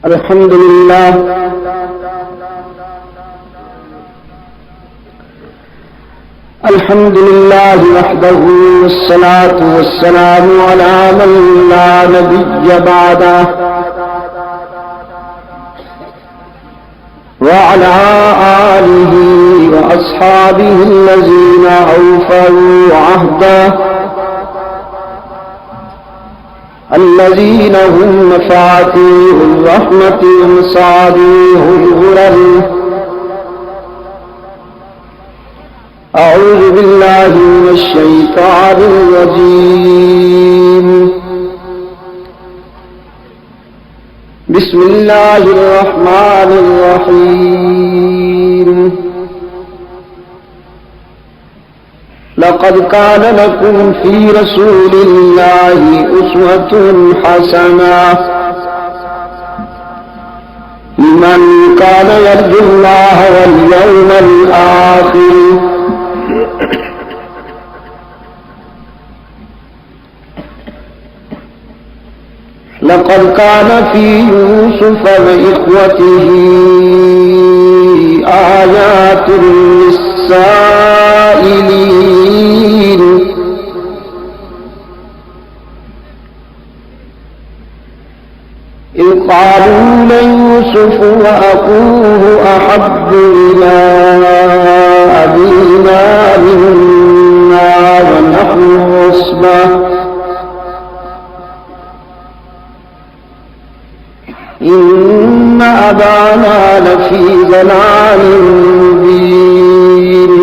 الحمد لله وحده والصلاة والسلام على من لا نبي بعده وعلى آله وأصحابه الذين أوفوا عهده الذين هم مفاتيح الرحمة ومصابيح الغرر. أعوذ بالله من الشيطان الرجيم. بسم الله الرحمن الرحيم. لقد كان لكم في رسول الله أسوة حسنة لمن كان يرجو الله واليوم الآخر لقد كان في يوسف وإخوته آيات للسائلين إذ قالوا ليوسف وأخوه أحب إلى أبينا منا ونحن عصبة إن أبانا لفي ضلال مبين.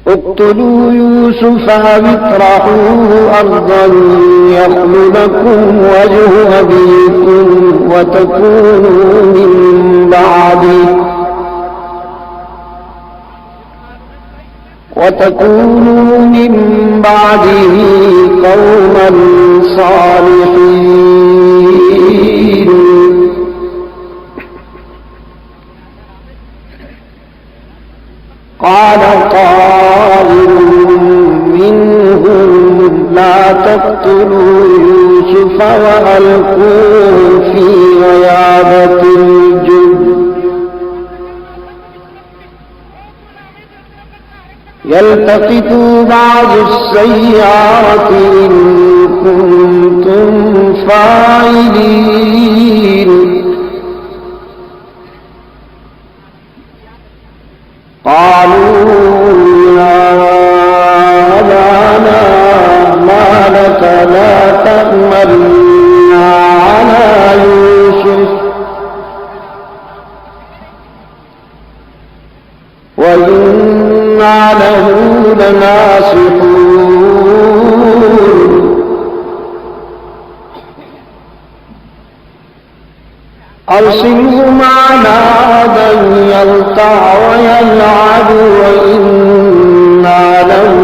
اقتلوا يوسف أو اطرحوه أرضا يخل لكم وجه أبيكم وتكونوا من بعده قوما صالحين. قال قائل منهم لا تقتلوا يوسف وألقوه في غيابة الجب يلتقطوا بعض السيارة إن كنتم فاعلين. قالوا يا أبانا ما لك لا تأمنا على يوسف وإنا له لناصحون. أرسله معنا غدا يرتع ويلعب وإنا له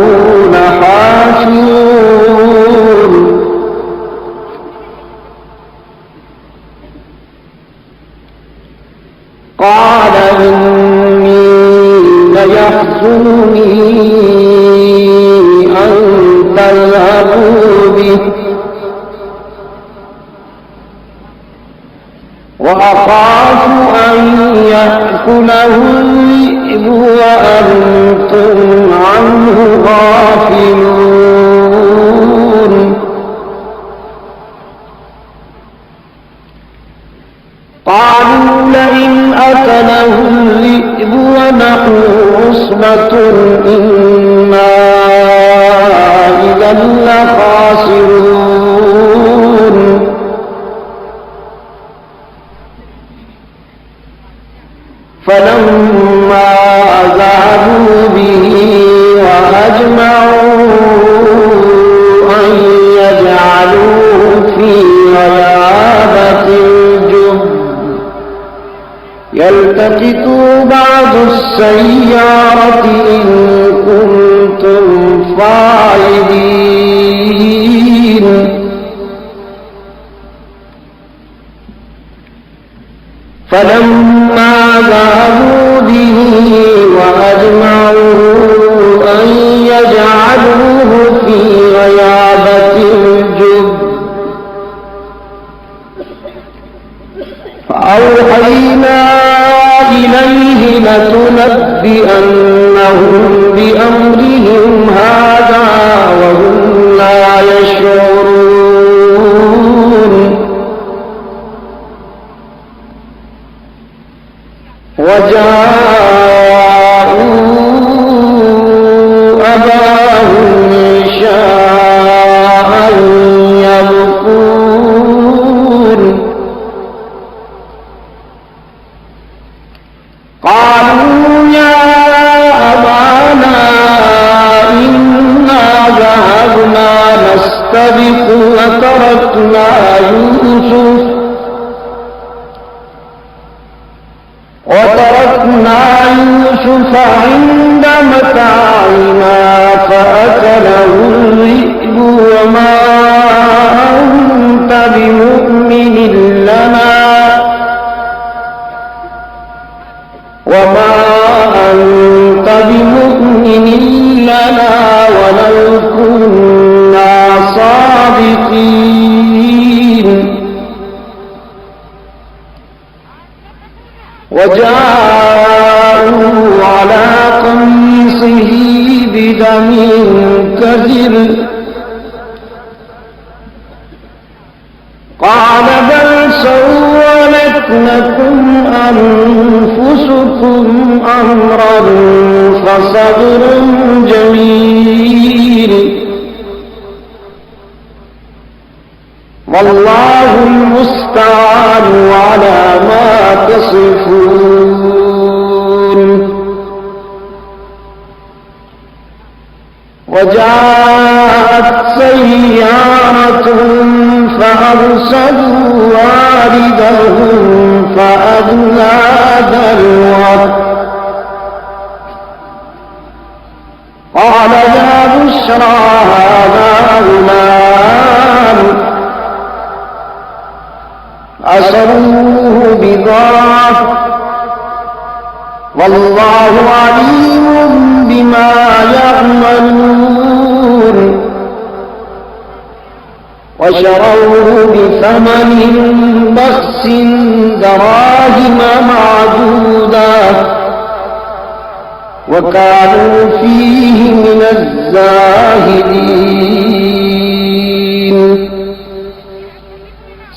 لحافظون. قال إني ليحزنني أن تذهبوا به وأخاف أن يأكله الذئب وأنتم عنه غافلون. قالوا لئن أكله الذئب ونحن عصبة إنا إذا لخاسرون. فلما ذهبوا به وأجمعوا أن يجعلوه في غيابة الجب يلتقطوا بعض السيارة إن كنتم فاعلين. فلما ذهبوا به وأجمعوا أن يجعلوه في غيابة الجب وأوحينا إليه لتنبئنهم بأمرهم هذا وهم لا يشعرون وجاءوا أباهم عشاء يبكون قالوا يا أبانا إنا ذهبنا نستبق وتركنا يوسف عند متاعنا فأكله الذئب وما أنت بمؤمن لنا ولو كنا صادقين وجاءوا على قميصه بدم كذب قال بل سولت لكم أنفسكم أمرا فصبر جميل والله المستعان على ما تصفون وجاءت سيارة فأرسلوا واردهم فأدلى دلوه قال يا بشرى هذا غلام أسروه بضاعة والله عليم بما يعملون وشروه بثمن بخس دراهم معدودة وكانوا فيه من الزاهدين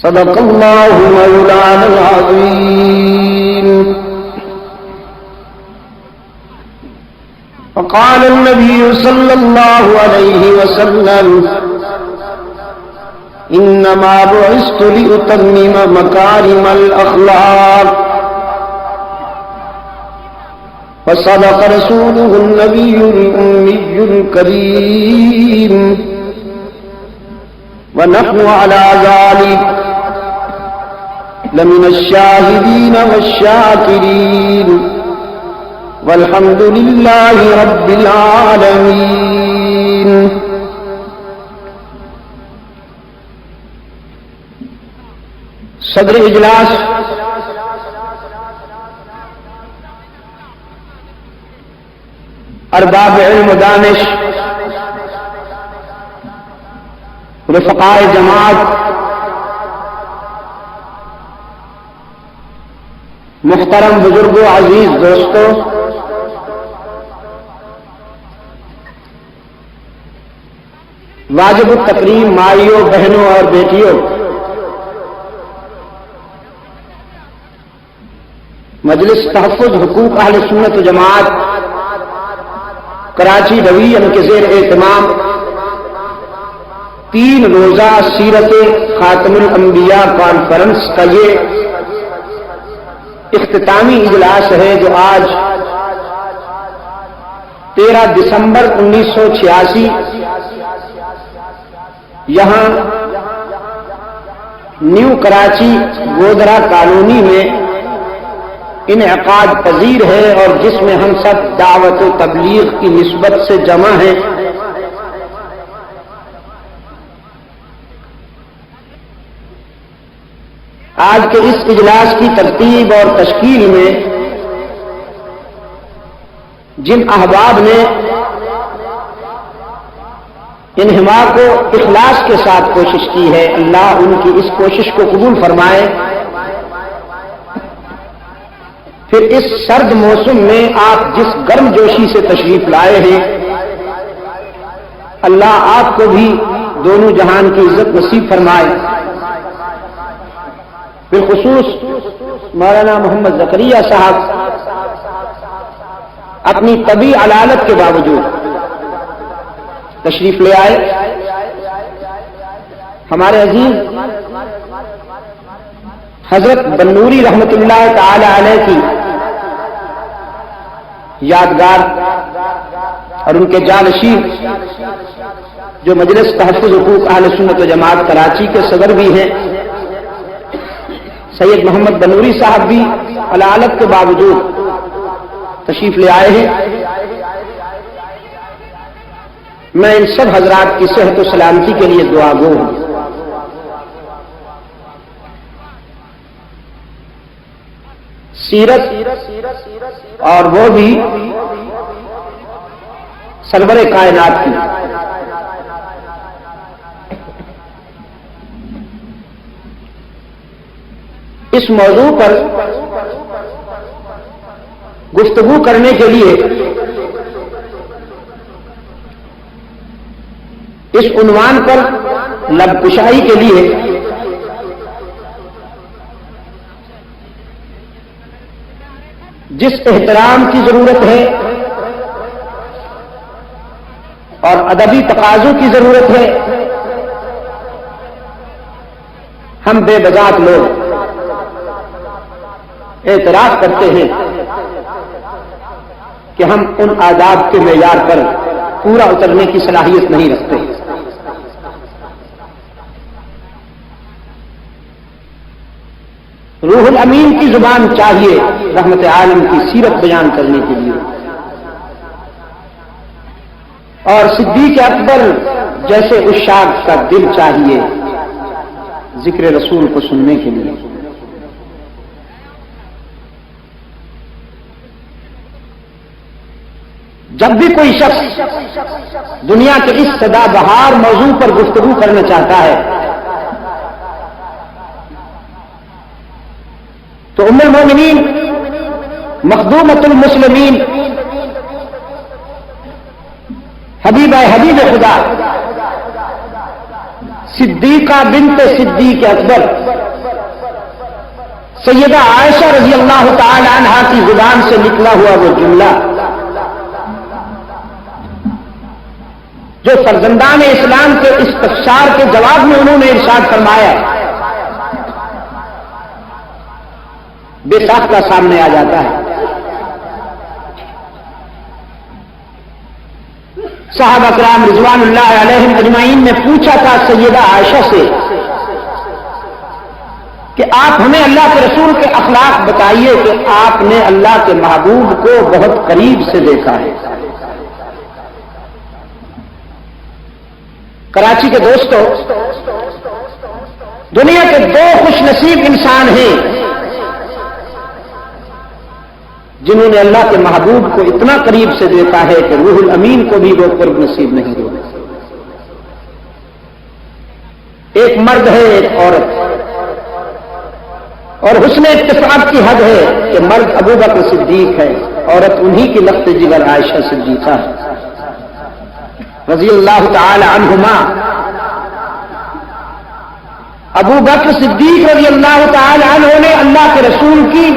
صدق الله مولانا العظيم وقال النبي صلى الله عليه وسلم إنما بعثت لأتمم مكارم الأخلاق وصدق رسوله النبي الأمي الكريم ونحن على ذلك لمن الشاهدين والشاكرين والحمد لله رب العالمين صدر اجلاس ارباب علم و دانش رفقائے جماعت محترم بزرگوں عزیز دوستوں واجب التکریم مائیوں بہنوں اور بیٹیوں مجلس تحفظ حقوق اہل سنت و جماعت کراچی ڈویژن کے زیر اہتمام 3 روزہ سیرت خاتم الانبیاء کانفرنس کا یہ اختتامی اجلاس ہے جو آج 13 دسمبر 1986 یہاں نیو کراچی گودرا کالونی میں انعقاد پذیر ہے اور جس میں ہم سب دعوت و تبلیغ کی نسبت سے جمع ہیں. آج کے اس اجلاس کی ترتیب اور تشکیل میں جن احباب نے انہماک کو اخلاص کے ساتھ کوشش کی ہے اللہ ان کی اس کوشش کو قبول فرمائے. پھر اس سرد موسم میں آپ جس گرم جوشی سے تشریف لائے ہیں، اللہ آپ کو بھی دونوں جہان کی عزت نصیب فرمائے۔ بالخصوص مولانا محمد زکریا صاحب اپنی طبی علالت کے باوجود تشریف لے آئے۔ ہمارے عزیز حضرت بنوری رحمت اللہ تعالی علیہ کی یادگار اور ان کے جانشین جو مجلس تحفظ حقوق اہل سنت و جماعت کراچی کے صدر بھی ہیں، سید محمد بنوری صاحب بھی علالت کے باوجود تشریف لے آئے ہیں۔ میں ان سب حضرات کی صحت و سلامتی کے لیے دعا گو ہوں۔ سیرت اور وہ بھی سرور کائنات کی، اس موضوع پر گفتگو کرنے کے لیے اس عنوان پر لب کشائی کے لیے جس احترام کی ضرورت ہے اور ادبی تقاضوں کی ضرورت ہے، ہم بے بجات لوگ اعتراف کرتے ہیں کہ ہم ان آداب کے معیار پر پورا اترنے کی صلاحیت نہیں رکھتے۔ روح الامین کی زبان چاہیے رحمت عالم کی سیرت بیان کرنے کے لیے، اور صدیق اکبر جیسے عشاق کا دل چاہیے ذکر رسول کو سننے کے لیے۔ جب بھی کوئی شخص دنیا کے اس سدا بہار موضوع پر گفتگو کرنا چاہتا ہے تو ام المومنین مخدومۃ المسلمین حبیبہ حبیب خدا صدیقہ بنت صدیق اکبر سیدہ عائشہ رضی اللہ تعالی عنہا کی زبان سے نکلا ہوا وہ جملہ جو فرزندان اسلام کے استفسار کے جواب میں انہوں نے ارشاد فرمایا، بے ساختہ سامنے آ جاتا ہے۔ صحابہ کرام رضوان اللہ علیہم اجمعین نے پوچھا تھا سیدہ عائشہ سے کہ آپ ہمیں اللہ کے رسول کے اخلاق بتائیے کہ آپ نے اللہ کے محبوب کو بہت قریب سے دیکھا ہے۔ کراچی کے دوستو، دنیا کے دو خوش نصیب انسان ہیں جنہوں نے اللہ کے محبوب کو اتنا قریب سے دیکھا ہے کہ روح الامین کو بھی وہ قرب نصیب نہیں ہوا۔ ایک مرد ہے، ایک عورت، اور حسن اتفاق کی حد ہے کہ مرد ابو بکر صدیق ہے، عورت انہی کی لخت جگر عائشہ صدیقہ ہے رضی اللہ تعالی عنہما۔ ابو بکر صدیق رضی اللہ تعالی عنہ نے اللہ کے رسول کی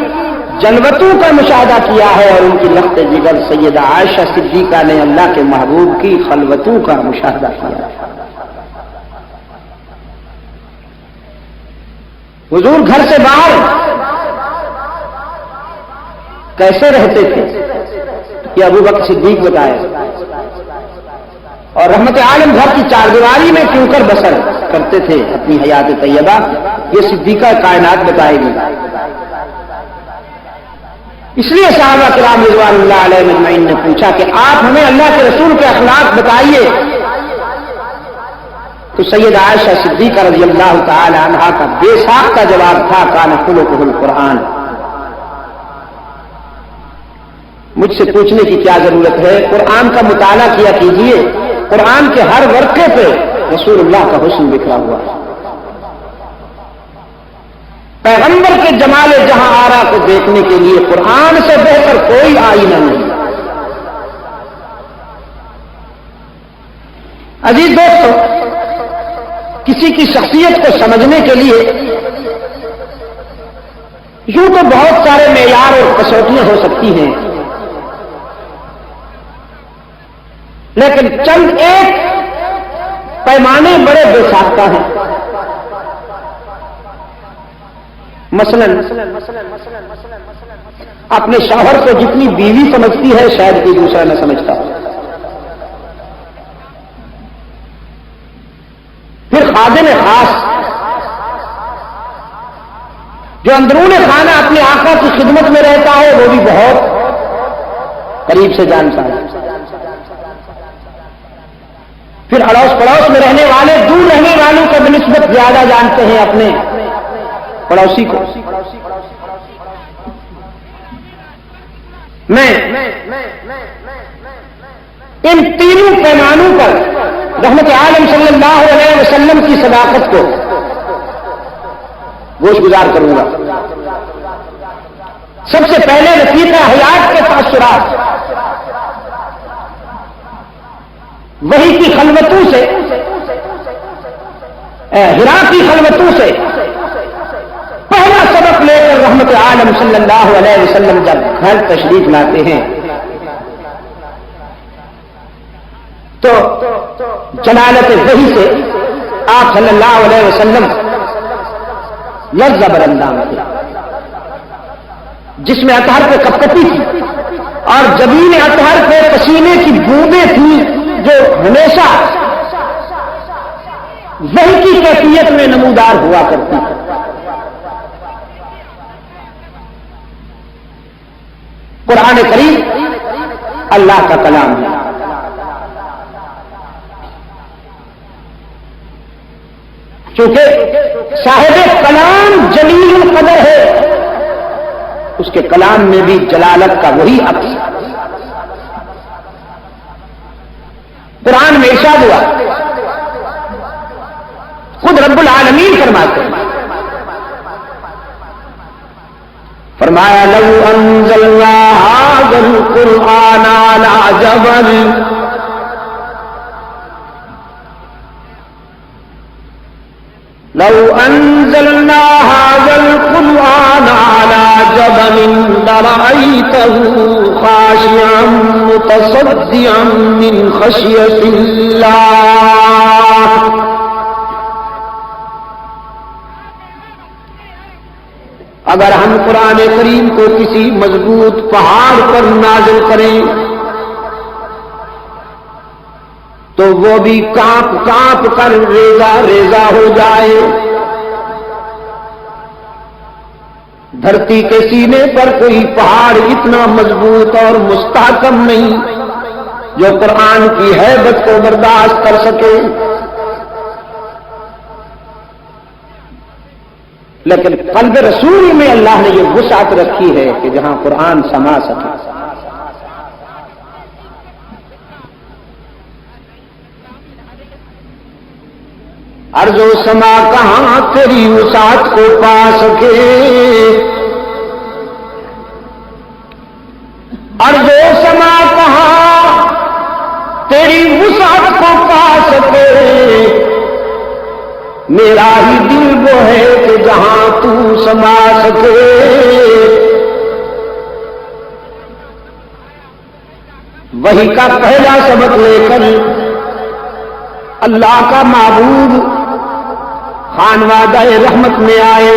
جلوتوں کا مشاہدہ کیا ہے، اور ان کی لخت جگر سیدہ عائشہ صدیقہ نے اللہ کے محبوب کی خلوتوں کا مشاہدہ کیا ہے۔ حضور گھر سے باہر کیسے رہتے تھے یہ ابو بکر صدیق بتائے، اور رحمت عالم گھر کی چاردیواری میں کیوں کر بسر کرتے تھے اپنی حیات طیبہ، یہ صدیقہ کائنات بتائے گی۔ اس لیے صحابہ کرام رضوان اللہ علیہ اجمعین نے پوچھا کہ آپ ہمیں اللہ کے رسول کے اخلاق بتائیے، تو سید عائشہ صدیقہ رضی اللہ تعالی عنہا کا بے ساختہ جواب تھا، کان خلقہ القرآن۔ مجھ سے پوچھنے کی کیا ضرورت ہے، قرآن کا مطالعہ کیا کیجیے، قرآن کے ہر ورقے پہ رسول اللہ کا حسن بکھرا ہوا ہے۔ پیغمبر کے جمال جہاں آرا کو دیکھنے کے لیے قرآن سے بہتر کوئی آئینہ نہیں۔ عزیز دوستو، کسی کی شخصیت کو سمجھنے کے لیے یوں تو بہت سارے معیار اور کسوٹیاں ہو سکتی ہیں، لیکن چند ایک پیمانے بڑے بے ساختہ ہیں۔ مثلا اپنے شوہر کو جتنی بیوی سمجھتی ہے شاید کوئی دوسرا نہ سمجھتا ہو۔ پھر خادم خاص جو اندرون خانہ اپنے آقا کی خدمت میں رہتا ہے وہ بھی بہت قریب سے جانتا ہے۔ پھر اڑوس پڑوس میں رہنے والے دور رہنے والوں کو بنسبت زیادہ جانتے ہیں اپنے پڑوسی کو۔ میں ان تینوں پیمانوں پر رحمت عالم صلی اللہ علیہ وسلم کی صداقت کو گوش گزار کروں گا۔ سب سے پہلے رفیق حیات کے تاثرات وحی کی خلوتوں سے، ہرا کی خلوتوں سے پہلا سبق لے کر رحمت عالم صلی اللہ علیہ وسلم جب گھر تشریف لاتے ہیں تو جلالت وحی سے آپ صلی اللہ علیہ وسلم لرزہ براندام تھے، جس میں اطہر پہ کپکپی تھی اور جبین اطہر پہ پسینے کی بوندیں تھیں جو ہمیشہ وحی کی کیفیت میں نمودار ہوا کرتی ہے۔ قرآن کریم اللہ کا کلام ہے، چونکہ صاحب کلام جلیل القدر ہے، اس کے کلام میں بھی جلالت کا وہی عکس ہے۔ قرآن میں ارشاد ہوا، خود رب العالمین فرماتے ہیں، فرمایا لو انزلنا هذا القرآن على جبل لو انزلنا هذا القرآن على جبل لرأيته خاشعا متصدعا من خشية الله۔ اگر ہم قرآن کریم کو کسی مضبوط پہاڑ پر نازل کریں تو وہ بھی کانپ کانپ کر ریزہ ریزہ ہو جائے۔ دھرتی کے سینے پر کوئی پہاڑ اتنا مضبوط اور مستحکم نہیں جو قرآن کی ہیبت کو برداشت کر سکے، لیکن قلب رسول میں اللہ نے یہ وسعت رکھی ہے کہ جہاں قرآن سما سکے۔ ارض و سما کہاں تیری وسعت کو پا سکے، ارض و سما کہاں تیری وسعت کو پا سکے، میرا ہی دل وہ ہے کہ جہاں تو سما سکے۔ وحی کا پہلا سبق لے کر اللہ کا معبود خانوادہ رحمت میں آئے،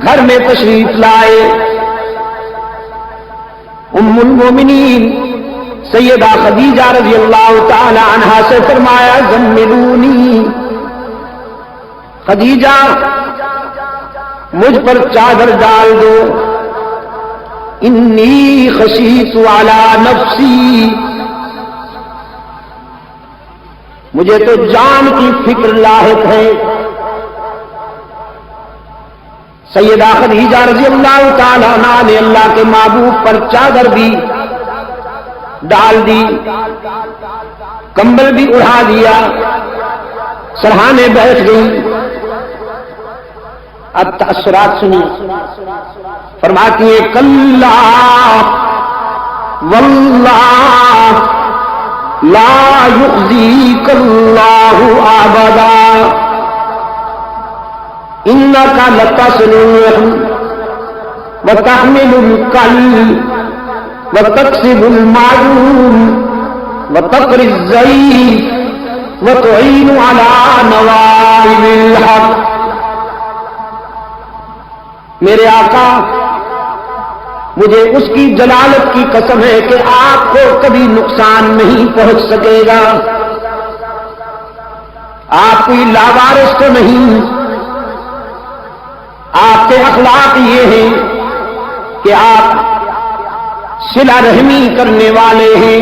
گھر میں تشریف لائے۔ ام المومنین سیدہ خدیجہ رضی اللہ تعالی عنہا سے فرمایا زملونی، خدیجہ مجھ پر چادر ڈال دو، انی خشیت علی نفسی، مجھے تو جان کی فکر لاحق ہے۔ سیدہ خدیجہ رضی اللہ تعالی عنہا نے اللہ کے محبوب پر چادر بھی ڈال دی، کمبل بھی اڑا دیا، سرہانے بیٹھ گئی۔ اب تأثرات سنیے. فرماتی ہے کلا واللہ لا یخزیک اللہ ابدا انک لتصل الرحم وتحمل الکل وتکسب المعدوم وتقری الضیف وتعین علی نوائب الحق. میرے آقا مجھے اس کی جلالت کی قسم ہے کہ آپ کو کبھی نقصان نہیں پہنچ سکے گا. آپ کوئی لاوارث تو نہیں. آپ کے اخلاق یہ ہیں کہ آپ صلہ رحمی کرنے والے ہیں,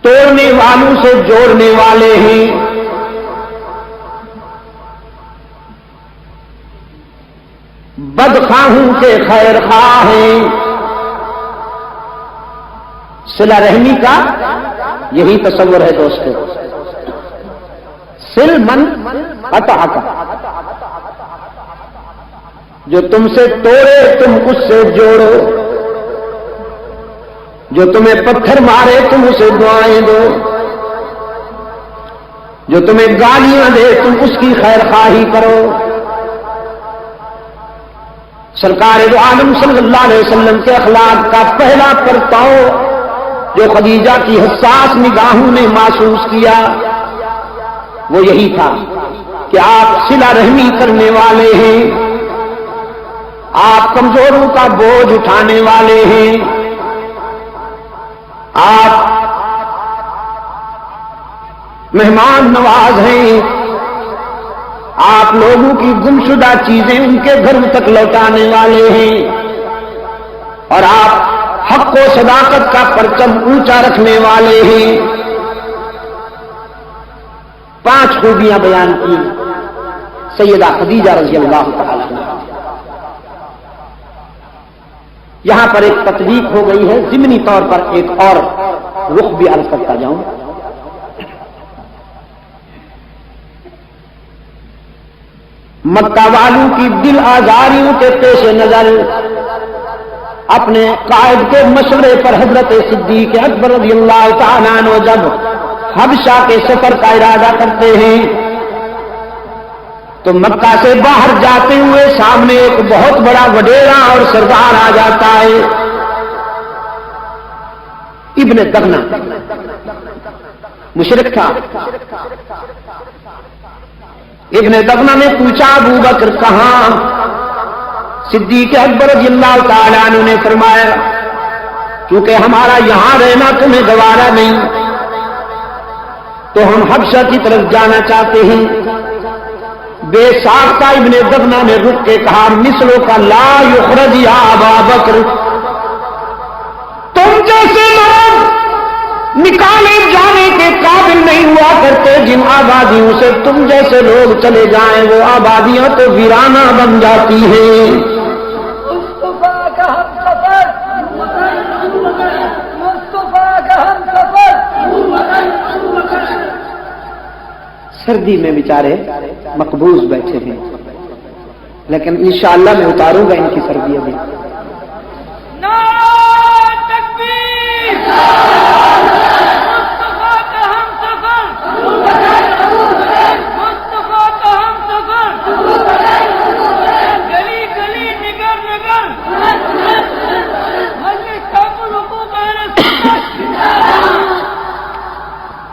توڑنے والوں سے جوڑنے والے ہیں. بدخواہوں کے خیر خواہ ہیں. صلہ رحمی کا یہی تصور ہے دوستو. سل من قطع کا, جو تم سے توڑے تم اس سے جوڑو, جو تمہیں پتھر مارے تم اسے دعائیں دو, جو تمہیں گالیاں دے تم اس کی خیر خواہی کرو. سرکار دو عالم صلی اللہ علیہ وسلم کے اخلاق کا پہلا پرتاؤ جو خدیجہ کی حساس نگاہوں نے محسوس کیا وہ یہی تھا کہ آپ صلہ رحمی کرنے والے ہیں, آپ کمزوروں کا بوجھ اٹھانے والے ہیں, آپ مہمان نواز ہیں, آپ لوگوں کی گمشدہ چیزیں ان کے گھر تک لوٹانے والے ہیں, اور آپ حق و صداقت کا پرچم اونچا رکھنے والے ہیں. 5 خوبیاں بیان کی سیدہ خدیجہ رضی اللہ تعالی عنہا. یہاں پر ایک تطبیق ہو گئی ہے, ضمنی طور پر ایک اور رخ بھی عرض کرتا جاؤں. مکہ والوں کی دل آزاریوں کے پیش نظر اپنے قائد کے مشورے پر حضرت صدیق اکبر رضی اللہ تعالیٰ عنہ جب حبشہ کے سفر کا ارادہ کرتے ہیں تو مکہ سے باہر جاتے ہوئے سامنے ایک بہت بڑا وڈیرا اور سردار آ جاتا ہے. ابن دغنہ مشرک تھا. ابن دغنہ نے پوچھا ابو بکر کہاں؟ صدیق اکبر رضی اللہ تعالیٰ عنہ نے فرمایا کیونکہ ہمارا یہاں رہنا تمہیں گوارا نہیں تو ہم حبشہ کی طرف جانا چاہتے ہیں. بے ساختہ ابن دغنہ نے رک کے کہا مثلوں کا لا یخرج یا ابا بکر, تم جیسے لوگ نکالے جانے کے قابل نہیں ہوا کرتے. جن آبادیوں سے تم جیسے لوگ چلے جائیں وہ آبادیاں تو ویرانہ بن جاتی ہیں. سردی میں بیچارے مقبوض بیٹھے ہیں, لیکن انشاءاللہ میں اتاروں گا ان کی سردی ابھی.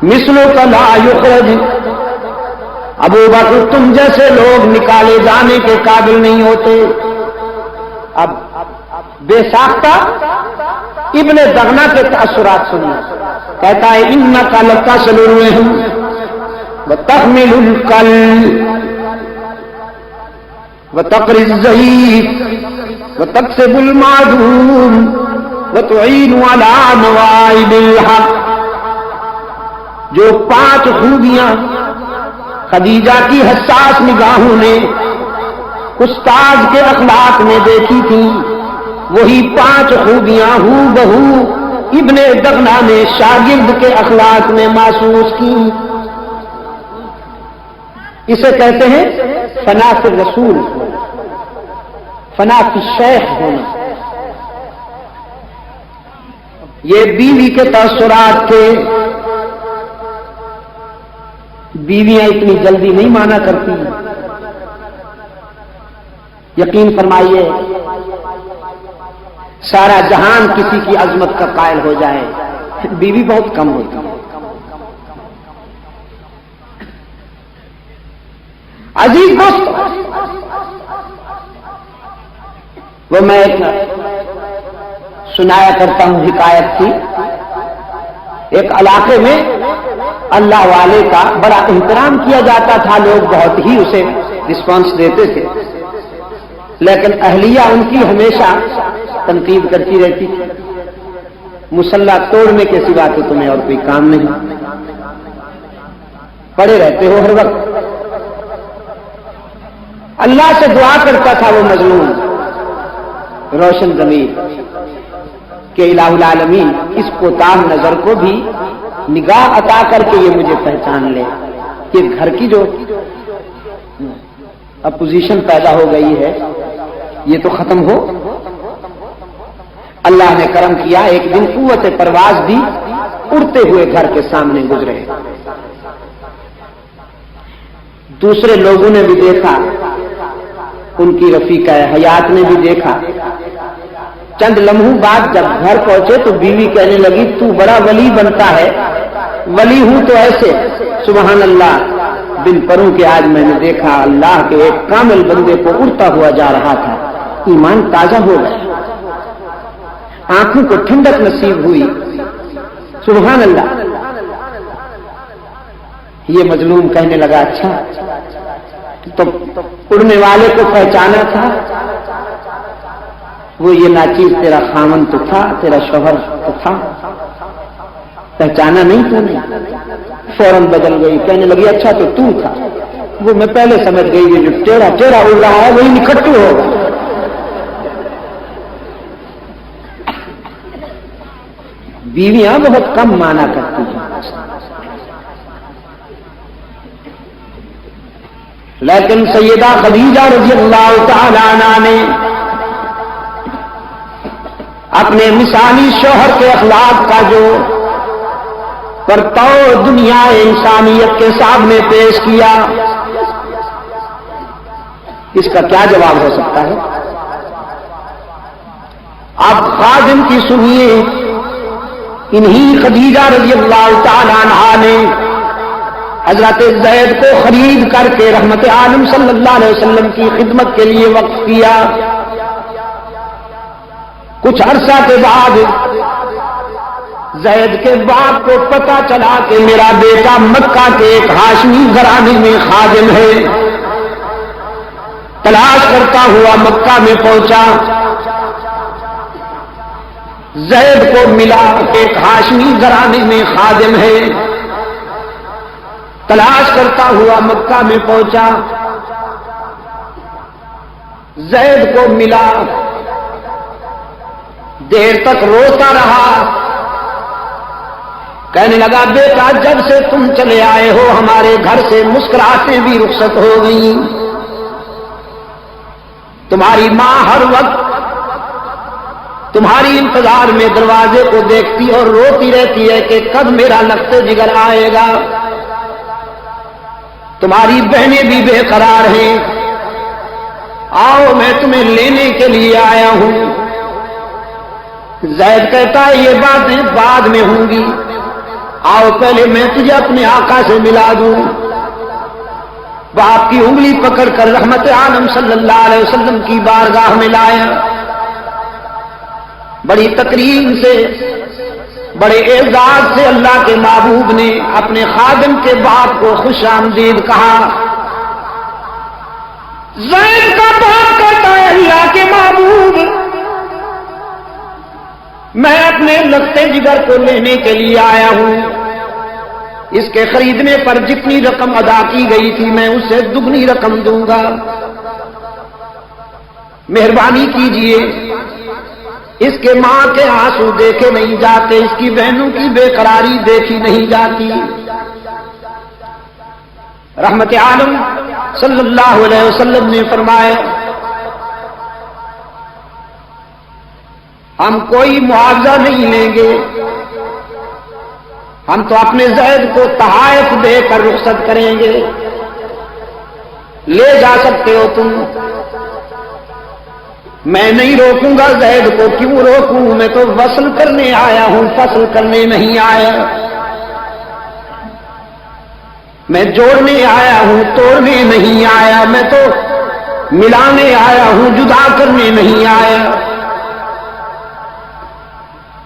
مثلوں کا لا یخرج, ابو بکر تم جیسے لوگ نکالے جانے کے قابل نہیں ہوتے. اب بے ساختہ ابن دغنہ کے تاثرات سنیے. کہتا ہے انک لتصل الرحم وتحمل الکل وتقری الضعیف وتکسب المعدوم وتعین علی نوائب الحق. جو 5 خوبیاں خدیجہ کی حساس نگاہوں نے استاد کے اخلاق میں دیکھی تھی وہی 5 خوبیاں ہو بہو ابن دغنہ نے شاگرد کے اخلاق میں محسوس کی. اسے کہتے ہیں فنا فی الرسول، فنا فی الشیخ ہونا۔ یہ بیوی کے تاثرات کے، بیویاں اتنی جلدی نہیں مانا کرتی۔ یقین فرمائیے سارا جہان کسی کی عظمت کا قائل ہو جائے، بیوی بہت کم ہوتی ہے۔ عزیز دوست، وہ میں ایک سنایا کرتا ہوں حکایت تھی۔ ایک علاقے میں اللہ والے کا بڑا احترام کیا جاتا تھا، لوگ بہت ہی اسے رسپانس دیتے تھے، لیکن اہلیہ ان کی ہمیشہ تنقید کرتی رہتی تھی، مصلہ توڑنے کے سوا کہ تمہیں اور کوئی کام نہیں، پڑے رہتے ہو ہر وقت۔ اللہ سے دعا کرتا تھا وہ مظلوم روشن ضمیر کہ الہ العالمین اس کوتاہ نظر کو بھی نگاہ عطا کر کے یہ مجھے پہچان لے کہ گھر کی جو اپوزیشن پیدا ہو گئی ہے یہ تو ختم ہو۔ اللہ نے کرم کیا، ایک دن قوت پرواز دی، اڑتے ہوئے گھر کے سامنے گزرے۔ دوسرے لوگوں نے بھی دیکھا، ان کی رفیقہ حیات نے بھی دیکھا۔ چند لمحوں بعد جب گھر پہنچے تو بیوی کہنے لگی تو بڑا ولی بنتا ہے، ولی ہوں تو ایسے، سبحان اللہ، بن پروں کے آج میں نے دیکھا اللہ کے ایک کامل بندے کو اڑتا ہوا جا رہا تھا، ایمان تازہ ہو گیا، آنکھوں کو ٹھنڈک نصیب ہوئی، سبحان اللہ۔ یہ مظلوم کہنے لگا اچھا تو اڑنے والے کو پہچانا تھا، وہ یہ ناچیز تیرا خامن تو تھا، تیرا شوہر تو تھا، پہچانا نہیں تو نہیں؟ فوراً بدل گئی، کہنے لگی اچھا تو تھا، وہ میں پہلے سمجھ گئی یہ جو ٹیڑھا ٹیڑھا اڑ رہا ہے وہی نکھٹو ہوگا۔ بیویاں بہت کم مانا کرتی ہیں، لیکن سیدہ خدیجہ رضی اللہ تعالی عنہا نے اپنے مثالی شوہر کے اخلاق کا جو پرتو دنیا انسانیت کے سامنے پیش کیا، اس کا کیا جواب ہو سکتا ہے؟ آپ خادم کی سنیے، انہی خدیجہ رضی اللہ تعالی عنہا نے حضرت زید کو خرید کر کے رحمت عالم صلی اللہ علیہ وسلم کی خدمت کے لیے وقف کیا۔ کچھ عرصہ کے بعد زید کے باپ کو پتہ چلا کہ میرا بیٹا مکہ کے ایک ہاشمی گھرانے میں خادم ہے۔ تلاش کرتا ہوا مکہ میں پہنچا، زید کو ملا ایک ہاشمی گھرانے میں خادم ہے۔ تلاش کرتا ہوا مکہ میں پہنچا، زید کو ملا، دیر تک روتا رہا، کہنے لگا بیٹا جب سے تم چلے آئے ہو ہمارے گھر سے مسکراہٹیں بھی رخصت ہو گئیں، تمہاری ماں ہر وقت تمہاری انتظار میں دروازے کو دیکھتی اور روتی رہتی ہے کہ کب میرا لخت جگر آئے گا، تمہاری بہنیں بھی بے قرار ہیں، آؤ میں تمہیں لینے کے لیے آیا ہوں۔ زید کہتا ہے یہ باتیں بعد میں ہوں گی، آؤ پہلے میں تجھے اپنے آقا سے ملا دوں۔ باپ کی انگلی پکڑ کر رحمت عالم صلی اللہ علیہ وسلم کی بارگاہ میں لایا، بڑی تکریم سے، بڑے اعزاز سے اللہ کے محبوب نے اپنے خادم کے باپ کو خوش آمدید کہا۔ زید کا باپ کہتا ہے اللہ کے محبوب میں اپنے لختے جگر کو لینے کے لیے آیا ہوں، اس کے خریدنے پر جتنی رقم ادا کی گئی تھی میں اسے دگنی رقم دوں گا، مہربانی کیجئے۔ اس کے ماں کے آنسو دیکھے نہیں جاتے، اس کی بہنوں کی بے قراری دیکھی نہیں جاتی۔ رحمت عالم صلی اللہ علیہ وسلم نے فرمایا ہم کوئی معاوضہ نہیں لیں گے، ہم تو اپنے زید کو تحائف دے کر رخصت کریں گے، لے جا سکتے ہو تم، میں نہیں روکوں گا زید کو، کیوں روکوں، میں تو وصل کرنے آیا ہوں، فصل کرنے نہیں آیا، میں جوڑنے آیا ہوں، توڑنے نہیں آیا، میں تو ملانے آیا ہوں، جدا کرنے نہیں آیا،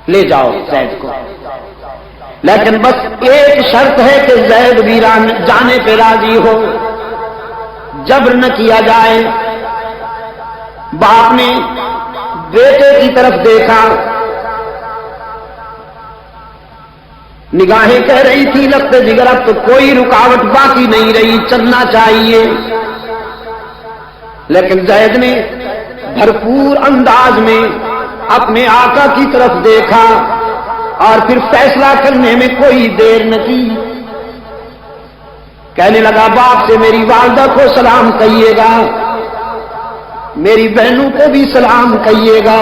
لے جاؤ زید کو، لیکن بس ایک شرط ہے کہ زید بھی جانے پہ راضی ہو، جبر نہ کیا جائے۔ باپ نے بیٹے کی طرف دیکھا، نگاہیں کہہ رہی تھی لگتے جگر اب تو کوئی رکاوٹ باقی نہیں رہی، چلنا چاہیے، لیکن زید نے بھرپور انداز میں اپنے آقا کی طرف دیکھا اور پھر فیصلہ کرنے میں کوئی دیر نہ کی، کہنے لگا باپ سے میری والدہ کو سلام کہیے گا، میری بہنوں کو بھی سلام کہیے گا،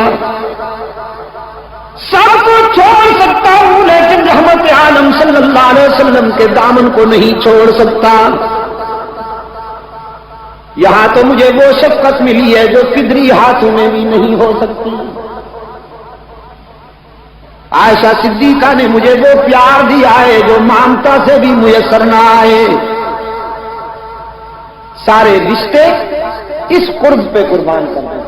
سب کو چھوڑ سکتا ہوں لیکن رحمت عالم صلی اللہ علیہ وسلم کے دامن کو نہیں چھوڑ سکتا، یہاں تو مجھے وہ شفقت ملی ہے جو فدری ہاتھوں میں بھی نہیں ہو سکتی، عائشہ صدیقہ نے مجھے وہ پیار دیا ہے جو مامتا سے بھی میسر نہ آئے، سارے رشتے اس قرب پہ قربان کر دیں،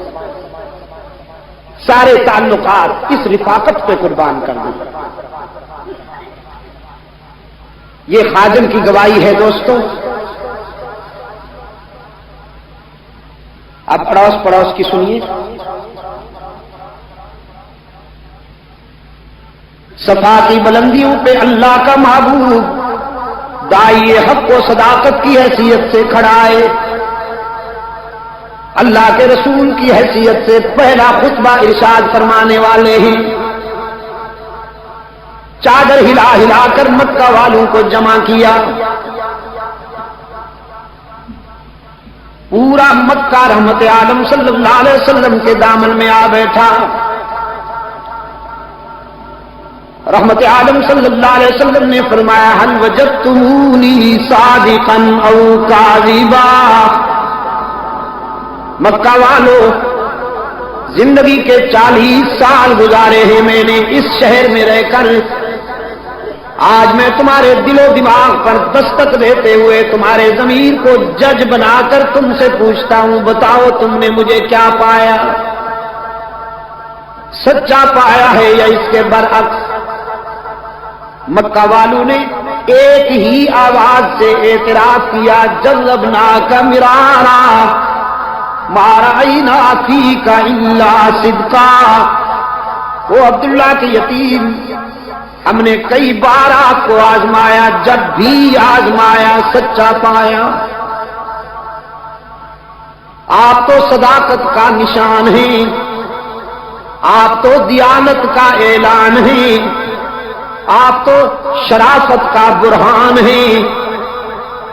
سارے تعلقات اس رفاقت پہ قربان کر دیں، یہ خادم کی گواہی ہے دوستوں۔ اب پڑوس پڑوس کی سنیے، صفا کی بلندیوں پہ اللہ کا محبوب داعی حق و صداقت کی حیثیت سے کھڑا ہے، اللہ کے رسول کی حیثیت سے پہلا خطبہ ارشاد فرمانے والے ہیں، چادر ہلا ہلا کر مکہ والوں کو جمع کیا، پورا مکہ رحمت عالم صلی اللہ علیہ وسلم کے دامن میں آ بیٹھا، رحمت عالم صلی اللہ علیہ وسلم نے فرمایا هل وجدتمونی صادقا او کاذبا، مکہ والو زندگی کے 40 سال گزارے ہیں میں نے اس شہر میں رہ کر، آج میں تمہارے دل و دماغ پر دستک دیتے ہوئے تمہارے ضمیر کو جج بنا کر تم سے پوچھتا ہوں، بتاؤ تم نے مجھے کیا پایا، سچا پایا ہے یا اس کے برعکس؟ مکہ والوں نے ایک ہی آواز سے اعتراف کیا، جذبناک مرارا ما رأینا فیک الا صدقا، وہ عبداللہ کے یتیم، ہم نے کئی بار آپ کو آزمایا، جب بھی آزمایا سچا پایا، آپ تو صداقت کا نشان ہیں، آپ تو دیانت کا اعلان ہیں، آپ تو شرافت کا برہان ہیں،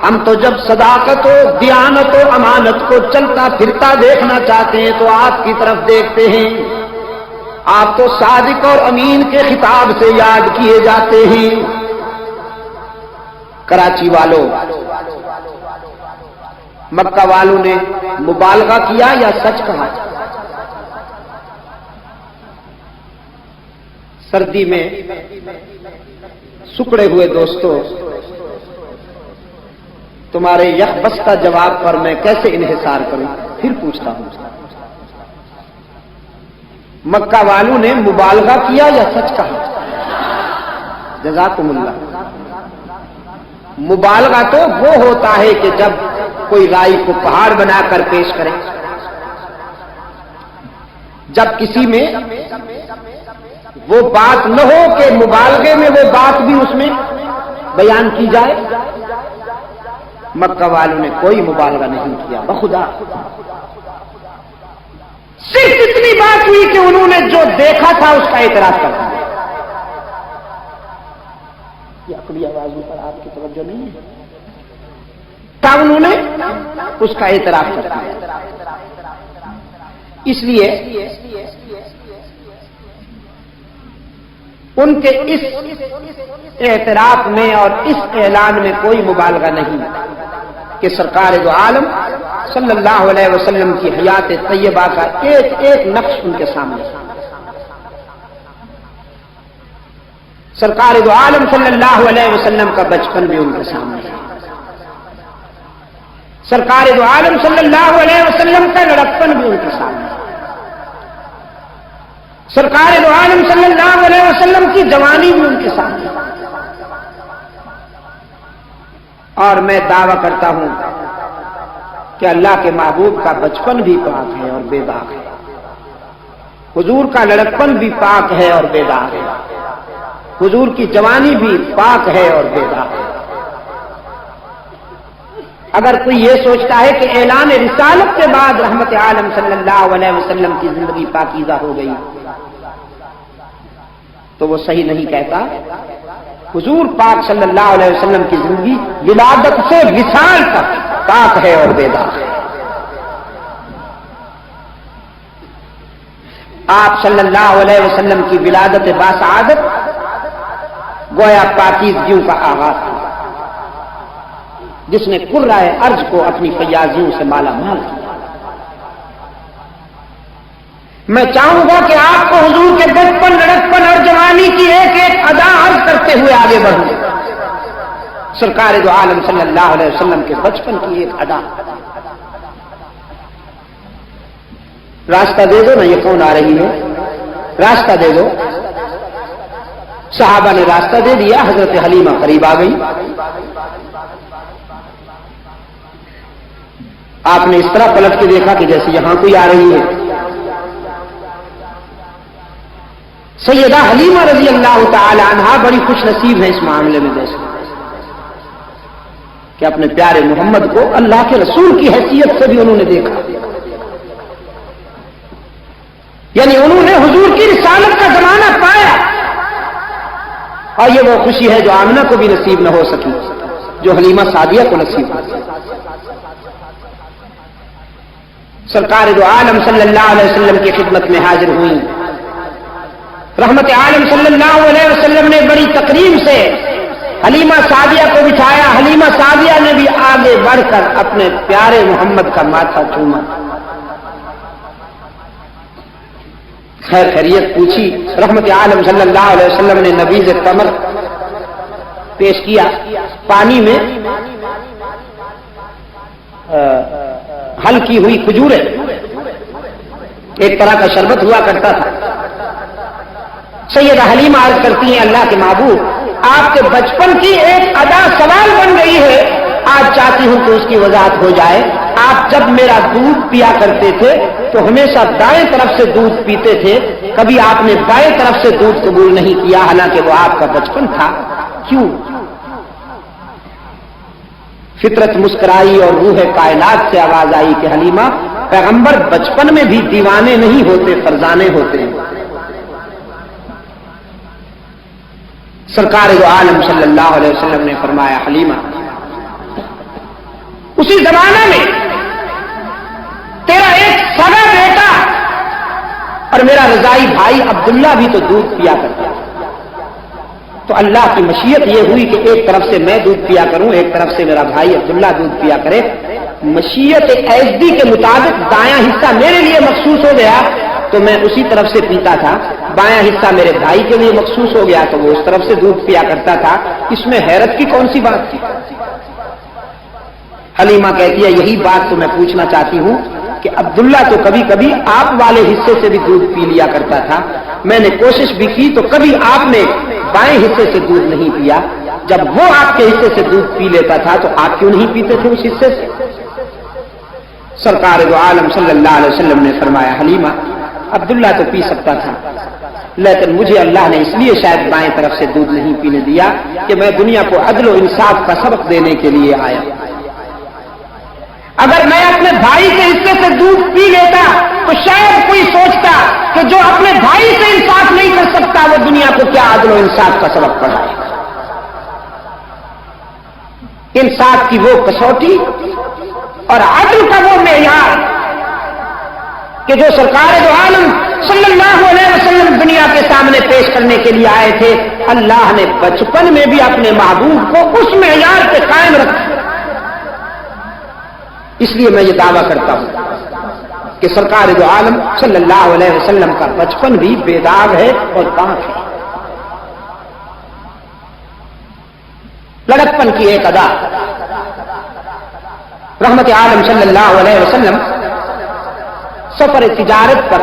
ہم تو جب صداقت و دیانت و امانت کو چلتا پھرتا دیکھنا چاہتے ہیں تو آپ کی طرف دیکھتے ہیں، آپ تو صادق اور امین کے خطاب سے یاد کیے جاتے ہیں۔ کراچی والوں، مکہ والوں نے مبالغہ کیا یا سچ کہا؟ سردی میں سکڑے ہوئے دوستوں، تمہارے یک بستہ جواب پر میں کیسے انحصار کروں؟ پھر پوچھتا ہوں، مکہ والوں نے مبالغہ کیا یا سچ کہا؟ جزاکم اللہ۔ مبالغہ تو وہ ہوتا ہے کہ جب کوئی رائی کو پہاڑ بنا کر پیش کرے، جب کسی میں وہ بات نہ ہو کہ مبالغے میں وہ بات بھی اس میں بیان کی جائے۔ مکہ والوں نے کوئی مبالغہ نہیں کیا، بخدا صرف اتنی بات ہوئی کہ انہوں نے جو دیکھا تھا اس کا اعتراف کر دیا۔ یہ عقلی آوازوں پر آپ کی توجہ نہیں ہے؟ کیا انہوں نے اس کا اعتراف کرتی ہے. اس لیے ان کے اس اعتراف میں اور اس اعلان میں کوئی مبالغہ نہیں کہ سرکار دو عالم صلی اللہ علیہ وسلم کی حیات طیبہ کا ایک ایک نقش ان کے سامنے. سرکار دو عالم صلی اللہ علیہ وسلم کا بچپن بھی ان کے سامنے ہے. سرکار دو عالم صلی اللہ علیہ وسلم کا لڑکپن بھی ان کے سامنے ہے. سرکار دو عالم صلی اللہ علیہ وسلم کی جوانی بھی ان کے سامنے ہے. اور میں دعویٰ کرتا ہوں کہ اللہ کے محبوب کا بچپن بھی پاک ہے اور بے داغ ہے. حضور کا لڑکپن بھی پاک ہے اور بے داغ ہے. حضور کی جوانی بھی پاک ہے اور بے داغ ہے. اگر کوئی یہ سوچتا ہے کہ اعلان رسالت کے بعد رحمت عالم صلی اللہ علیہ وسلم کی زندگی پاکیزہ ہو گئی تو وہ صحیح نہیں کہتا. حضور پاک صلی اللہ علیہ وسلم کی زندگی ولادت سے وصال تک پاک ہے اور بے داغ ہے. آپ صلی اللہ علیہ وسلم کی ولادت باسعادت گویا پاکیزگیوں کا آغاز تھا جس نے قرۂ ارض کو اپنی فیاضیوں سے مالا مال کیا. میں چاہوں گا کہ آپ کو حضور کے بچپن لڑکپن اور جوانی کی ایک ایک ادا عرض کرتے ہوئے آگے بڑھوں. سرکار دو عالم صلی اللہ علیہ وسلم کے بچپن کی ایک ادا. راستہ دے دو نا، یہ کون آ رہی ہے؟ راستہ دے دو. صحابہ نے راستہ دے دیا. حضرت حلیمہ قریب آ گئی. آپ نے اس طرح پلٹ کے دیکھا کہ جیسے یہاں کوئی آ رہی ہے. سیدہ حلیمہ رضی اللہ تعالی عنہا بڑی خوش نصیب ہیں اس معاملے میں جیسے کہ اپنے پیارے محمد کو اللہ کے رسول کی حیثیت سے بھی انہوں نے دیکھا. یعنی انہوں نے حضور کی رسالت کا زمانہ پایا. اور یہ وہ خوشی ہے جو آمنہ کو بھی نصیب نہ ہو سکی، جو حلیمہ سعدیہ کو نصیب ہو. سرکار دو عالم صلی اللہ علیہ وسلم کی خدمت میں حاضر ہوئی. رحمت عالم صلی اللہ علیہ وسلم نے بڑی تقریب سے حلیمہ سعدیہ کو بٹھایا. حلیمہ سعدیہ نے بھی آگے بڑھ کر اپنے پیارے محمد کا ماتھا چوما. خیر خیریت پوچھی. رحمت عالم صلی اللہ علیہ وسلم نے نبیذ تمر پیش کیا. پانی میں ہلکی ہوئی کھجوریں، ایک طرح کا شربت ہوا کرتا تھا. سیدہ حلیمہ عرض کرتی ہیں اللہ کے محبوب آپ کے بچپن کی ایک ادا سوال بن گئی ہے، آج چاہتی ہوں کہ اس کی وضاحت ہو جائے. آپ جب میرا دودھ پیا کرتے تھے تو ہمیشہ دائیں طرف سے دودھ پیتے تھے، کبھی آپ نے بائیں طرف سے دودھ قبول نہیں کیا حالانکہ وہ آپ کا بچپن تھا. کیوں؟ فطرت مسکرائی اور روح کائنات سے آواز آئی کہ حلیمہ پیغمبر بچپن میں بھی دیوانے نہیں ہوتے، فرزانے ہوتے ہیں. سرکار دو عالم صلی اللہ علیہ وسلم نے فرمایا حلیمہ اسی زمانے میں تیرا ایک سگا بیٹا اور میرا رضائی بھائی عبداللہ بھی تو دودھ پیا کرتا. تو اللہ کی مشیت یہ ہوئی کہ ایک طرف سے میں دودھ پیا کروں، ایک طرف سے میرا بھائی عبداللہ دودھ پیا کرے. مشیت ایزدی کے مطابق دایاں حصہ میرے لیے مخصوص ہو گیا تو میں اسی طرف سے پیتا تھا. بایاں حصہ میرے بھائی کے لیے مخصوص ہو گیا تو وہ اس طرف سے دودھ پیا کرتا تھا. اس میں حیرت کی کون سی بات تھی؟ حلیمہ کہتی ہے یہی بات تو میں پوچھنا چاہتی ہوں کہ عبداللہ تو کبھی کبھی آپ والے حصے سے بھی دودھ پی لیا کرتا تھا. میں نے کوشش بھی کی تو کبھی آپ نے بائیں حصے سے دودھ نہیں پیا. جب وہ آپ کے حصے سے دودھ پی لیتا تھا تو آپ کیوں نہیں پیتے تھے اس حصے سے؟ سرکار دو عالم صلی اللہ علیہ وسلم نے فرمایا حلیمہ عبداللہ تو پی سکتا تھا لیکن مجھے اللہ نے اس لیے شاید بائیں طرف سے دودھ نہیں پینے دیا کہ میں دنیا کو عدل و انصاف کا سبق دینے کے لیے آیا. اگر میں اپنے بھائی کے حصے سے دودھ پی لیتا تو شاید کوئی سوچتا کہ جو اپنے بھائی سے انصاف نہیں کر سکتا وہ دنیا کو کیا عدل و انصاف کا سبق پڑھائے. انصاف کی وہ کسوٹی اور عدل کا وہ معیار کہ جو سرکار دو عالم صلی اللہ علیہ وسلم دنیا کے سامنے پیش کرنے کے لیے آئے تھے، اللہ نے بچپن میں بھی اپنے محبوب کو اس معیار پہ قائم رکھا۔ اس لیے میں یہ دعویٰ کرتا ہوں کہ سرکار دو عالم صلی اللہ علیہ وسلم کا بچپن بھی بے داغ ہے اور پاک ہے۔ لڑکپن کی ایک ادا، رحمت عالم صلی اللہ علیہ وسلم سفر تجارت پر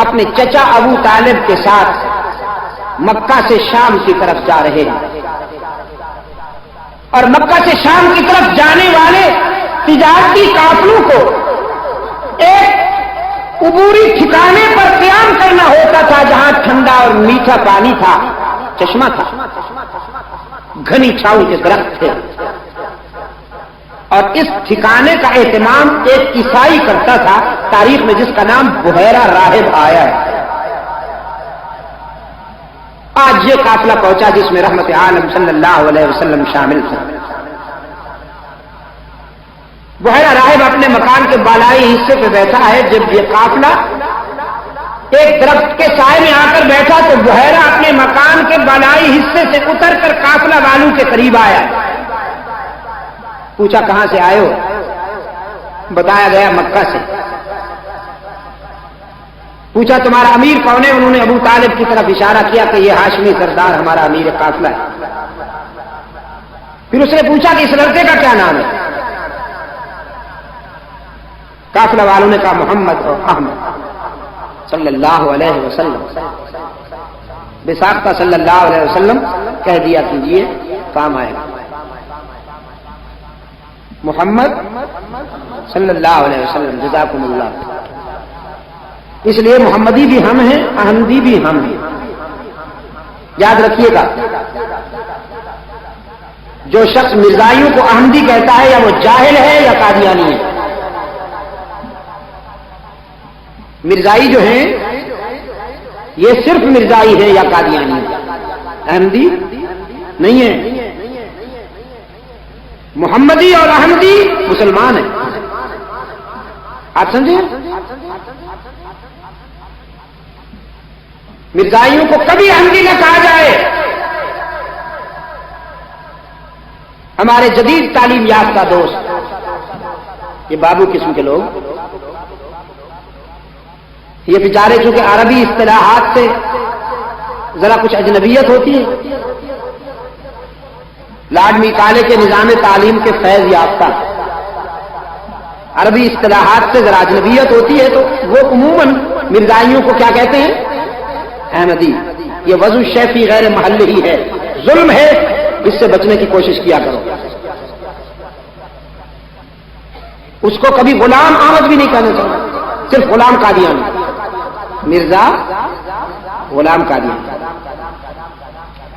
اپنے چچا ابو طالب کے ساتھ مکہ سے شام کی طرف جا رہے ہیں، اور مکہ سے شام کی طرف جانے والے تجارتی قافلوں کو ایک عبوری ٹھکانے پر قیام کرنا ہوتا تھا جہاں ٹھنڈا اور میٹھا پانی تھا، چشمہ تھا، گھنی چھاؤں کے درخت تھے، اور اس ٹھکانے کا اہتمام ایک عیسائی کرتا تھا، تاریخ میں جس کا نام بحیرہ راہب آیا ہے۔ آج یہ قافلہ پہنچا جس میں رحمت عالم صلی اللہ علیہ وسلم شامل تھے۔ بحیرہ راہب اپنے مکان کے بالائی حصے پہ بیٹھا ہے۔ جب یہ قافلہ ایک درخت کے سائے میں آ کر بیٹھا تو بحیرہ اپنے مکان کے بالائی حصے سے اتر کر قافلہ والوں کے قریب آیا، پوچھا کہاں سے آئے ہو؟ بتایا گیا مکہ سے۔ پوچھا تمہارا امیر کون ہے؟ انہوں نے ابو طالب کی طرف اشارہ کیا کہ یہ ہاشمی سردار ہمارا امیر قافلہ ہے۔ پھر اس نے پوچھا کہ اس لڑکے کا کیا نام ہے؟ قافلہ والوں نے کہا محمد اور احمد صلی اللہ علیہ وسلم۔ بساختہ صلی اللہ علیہ وسلم کہہ دیا کیجیے، کام آئے گا۔ محمد صلی اللہ علیہ وسلم، جزاکم اللہ۔ اس لیے محمدی بھی ہم ہیں، احمدی بھی ہم ہیں، یاد رکھیے گا۔ جو شخص مرزائیوں کو احمدی کہتا ہے یا وہ جاہل ہے یا قادیانی ہے۔ مرزائی جو ہیں یہ صرف مرزائی ہیں یا قادیانی ہیں، احمدی نہیں ہے۔ محمدی اور احمدی مسلمان ہیں، آپ سمجھے؟ مرزائیوں کو کبھی احمدی نہ کہا جائے۔ ہمارے جدید تعلیم یافتہ دوست، یہ بابو قسم کے لوگ، یہ بیچارے چونکہ عربی اصطلاحات سے ذرا کچھ اجنبیت ہوتی ہے، لاڈ میکالے کے نظام تعلیم کے فیض یافتہ، عربی اصطلاحات سے ذرا اجنبیت ہوتی ہے تو وہ عموماً مرزائیوں کو کیا کہتے ہیں؟ احمدی۔ یہ وضع شیفی غیر محل ہی ہے، ظلم ہے، اس سے بچنے کی کوشش کیا کرو۔ اس کو کبھی غلام احمد بھی نہیں کہنا چاہیے، صرف غلام قادیانی، مرزا غلام قادیانی۔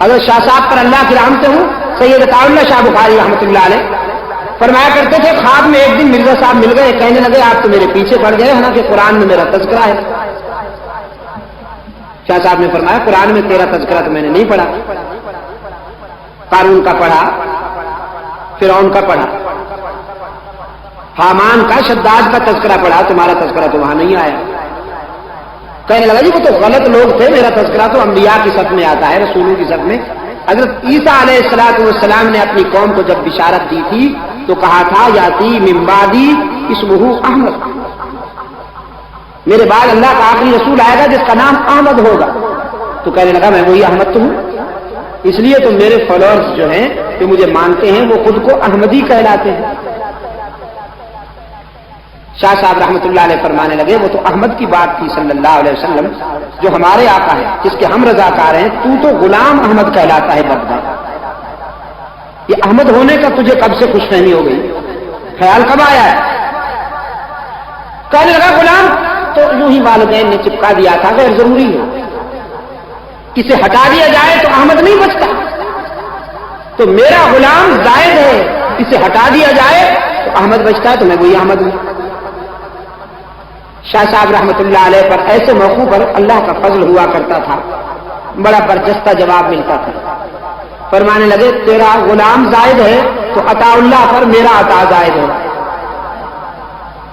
حضرت شاہ صاحب پر اللہ کی رحمتیں ہوں، سید عطا اللہ شاہ بخاری رحمۃ اللہ علیہ فرمایا کرتے تھے، خواب میں ایک دن مرزا صاحب مل گئے، کہنے لگے آپ تو میرے پیچھے پڑ گئے، حالانکہ قرآن میں میرا تذکرہ ہے۔ شاہ صاحب نے فرمایا قرآن میں تیرا تذکرہ تو میں نے نہیں پڑھا، قارون کا پڑھا، فرعون کا پڑھا، حامان کا، شداد کا تذکرہ پڑھا، تمہارا تذکرہ تو وہاں نہیں آیا۔ کہنے لگا جی وہ تو غلط لوگ تھے، میرا تذکرہ تو انبیاء کی صف میں آتا ہے، رسولوں کی صف میں۔ حضرت عیسیٰ علیہ السلام نے اپنی قوم کو جب بشارت دی تھی تو کہا تھا یاتی من بعدی اسمہ احمد، میرے بعد اللہ کا آخری رسول آئے گا جس کا نام احمد ہوگا۔ تو کہنے لگا میں وہی احمد تو ہوں، اس لیے تو میرے فالوورز جو ہیں جو مجھے مانتے ہیں وہ خود کو احمدی کہلاتے ہیں۔ شاہ صاحب رحمۃ اللہ علیہ فرمانے لگے وہ تو احمد کی بات تھی صلی اللہ علیہ وسلم، جو ہمارے آقا ہے، جس کے ہم رضاکار ہیں، تو غلام احمد کہلاتا ہے بدبخت۔ یہ احمد ہونے کا تجھے کب سے خوش فہمی ہو گئی؟ خیال کب آیا ہے؟ کہنے لگا غلام تو یوں ہی والدین نے چپکا دیا تھا، غیر ضروری ہے، اسے ہٹا دیا جائے تو احمد نہیں بچتا، تو میرا غلام زائد ہے، اسے ہٹا دیا جائے تو احمد بچتا ہے، تو میں وہی احمد ہوں۔ شاہ صاحب رحمۃ اللہ علیہ پر ایسے موقعوں پر اللہ کا فضل ہوا کرتا تھا، بڑا برجستہ جواب ملتا تھا۔ فرمانے لگے تیرا غلام زائد ہے تو عطا اللہ پر میرا عطا زائد ہے،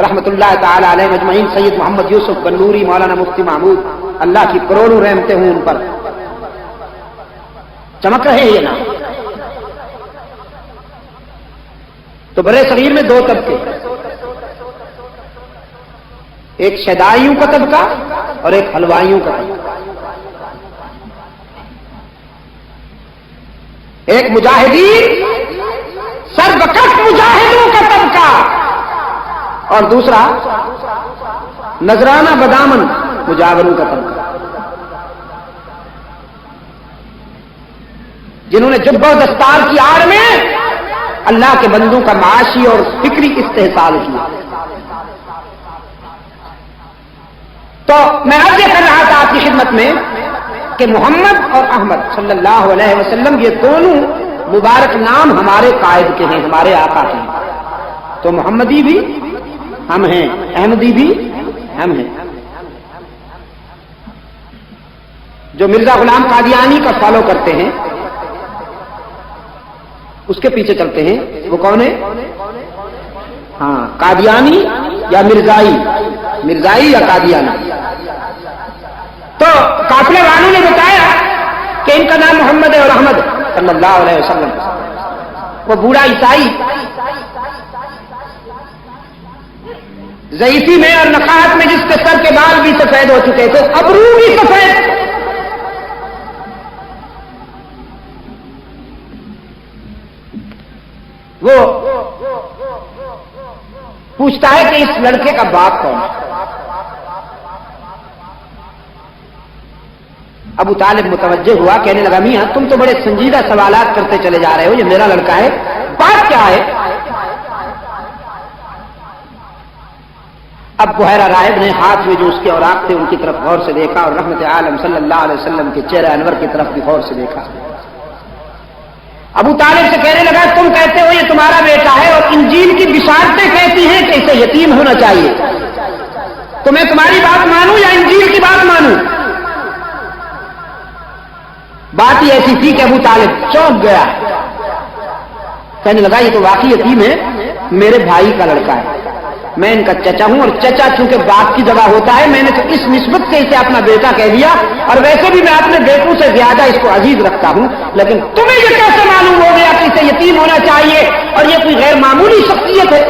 رحمت اللہ تعالی علیہ مجمعین، سید محمد یوسف بنوری، مولانا مفتی محمود، اللہ کی کروڑوں رحمتیں ہوں ان پر، چمک رہے ہیں یہ نام۔ تو برے صغیر میں دو طبقے، ایک شدائیوں کا طبقہ اور ایک حلوائیوں کا طبقہ، ایک مجاہدین سربکش مجاہدوں کا طبقہ اور دوسرا نذرانہ بدامن مجاوروں کا طبقہ، جنہوں نے جب و دستار کی آڑ میں اللہ کے بندوں کا معاشی اور فکری استحصال کیا۔ تو میں عرض کر رہا تھا آپ کی خدمت میں کہ محمد اور احمد صلی اللہ علیہ وسلم یہ دونوں مبارک نام ہمارے قائد کے ہیں، ہمارے آقا کے ہیں۔ تو محمدی بھی ہم ہیں، احمدی بھی ہم ہیں۔ جو مرزا غلام قادیانی کا فالو کرتے ہیں، اس کے پیچھے چلتے ہیں، وہ کون ہے؟ ہاں، قادیانی یا مرزائی، مرزائی یا قادیانی۔ تو قافلے والوں نے بتایا کہ ان کا نام محمد اور احمد صلی اللہ علیہ وسلم۔ وہ بوڑھا عیسائی ضعیفی میں اور نقاہت میں جس کے سر کے بال بھی سفید ہو چکے تھے، ابرو بھی سفید، وہ پوچھتا ہے کہ اس لڑکے کا باپ کون ہے؟ ابو طالب متوجہ ہوا، کہنے لگا میاں تم تو بڑے سنجیدہ سوالات کرتے چلے جا رہے ہو، یہ میرا لڑکا ہے، بات کیا ہے؟ اب بحیرہ راہب نے ہاتھ میں جو اس کے اوراق تھے ان کی طرف غور سے دیکھا اور رحمت عالم صلی اللہ علیہ وسلم کے چہرہ انور کی طرف بھی غور سے دیکھا۔ ابو طالب سے کہنے لگا تم کہتے ہو یہ تمہارا بیٹا ہے اور انجیل کی بشارتیں کہتی ہیں کہ اسے یتیم ہونا چاہیے، تو میں تمہاری بات مانوں یا انجیل کی بات مانوں؟ بات ہی ایسی تھی کہ ابو طالب چونک گیا، کہنے لگا یہ تو واقعی یتیم ہے، میرے بھائی کا لڑکا ہے، میں ان کا چچا ہوں، اور چچا چونکہ باپ کی جگہ ہوتا ہے، میں نے تو اس نسبت سے اسے اپنا بیٹا کہہ دیا، اور ویسے بھی میں اپنے بیٹوں سے زیادہ اس کو عزیز رکھتا ہوں، لیکن تمہیں یہ کیسے معلوم ہو گیا کہ اسے یتیم ہونا چاہیے اور یہ کوئی غیر معمولی شخصیت ہے؟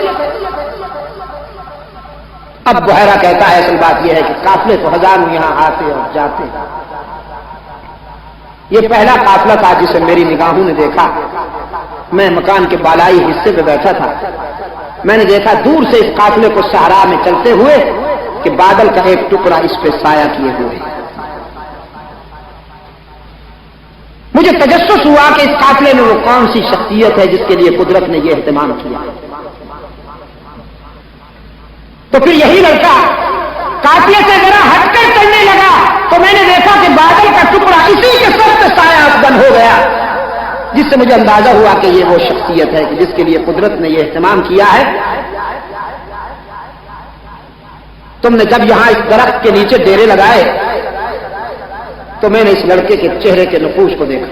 اب بحیرہ کہتا ہے اصل بات یہ ہے کہ قافلے تو ہزاروں یہاں آتے اور جاتے، یہ پہلا قافلہ تھا جسے میری نگاہوں نے دیکھا۔ میں مکان کے بالائی حصے پہ بیٹھا تھا، میں نے دیکھا دور سے اس قافلے کو صحرا میں چلتے ہوئے کہ بادل کا ایک ٹکڑا اس پہ سایہ کیے ہوئے۔ مجھے تجسس ہوا کہ اس قافلے میں وہ کون سی شخصیت ہے جس کے لیے قدرت نے یہ اہتمام کیا۔ تو پھر یہی لڑکا قافلے سے ذرا ہٹ کر چلنے لگا تو میں نے دیکھا کہ بادل کا ٹکڑا اسی کے سر پہ سایہ افغان ہو گیا، جس سے مجھے اندازہ ہوا کہ یہ وہ شخصیت ہے کہ جس کے لیے قدرت نے یہ اہتمام کیا ہے۔ تم نے جب یہاں اس درخت کے نیچے ڈیرے لگائے تو میں نے اس لڑکے کے چہرے کے نقوش کو دیکھا،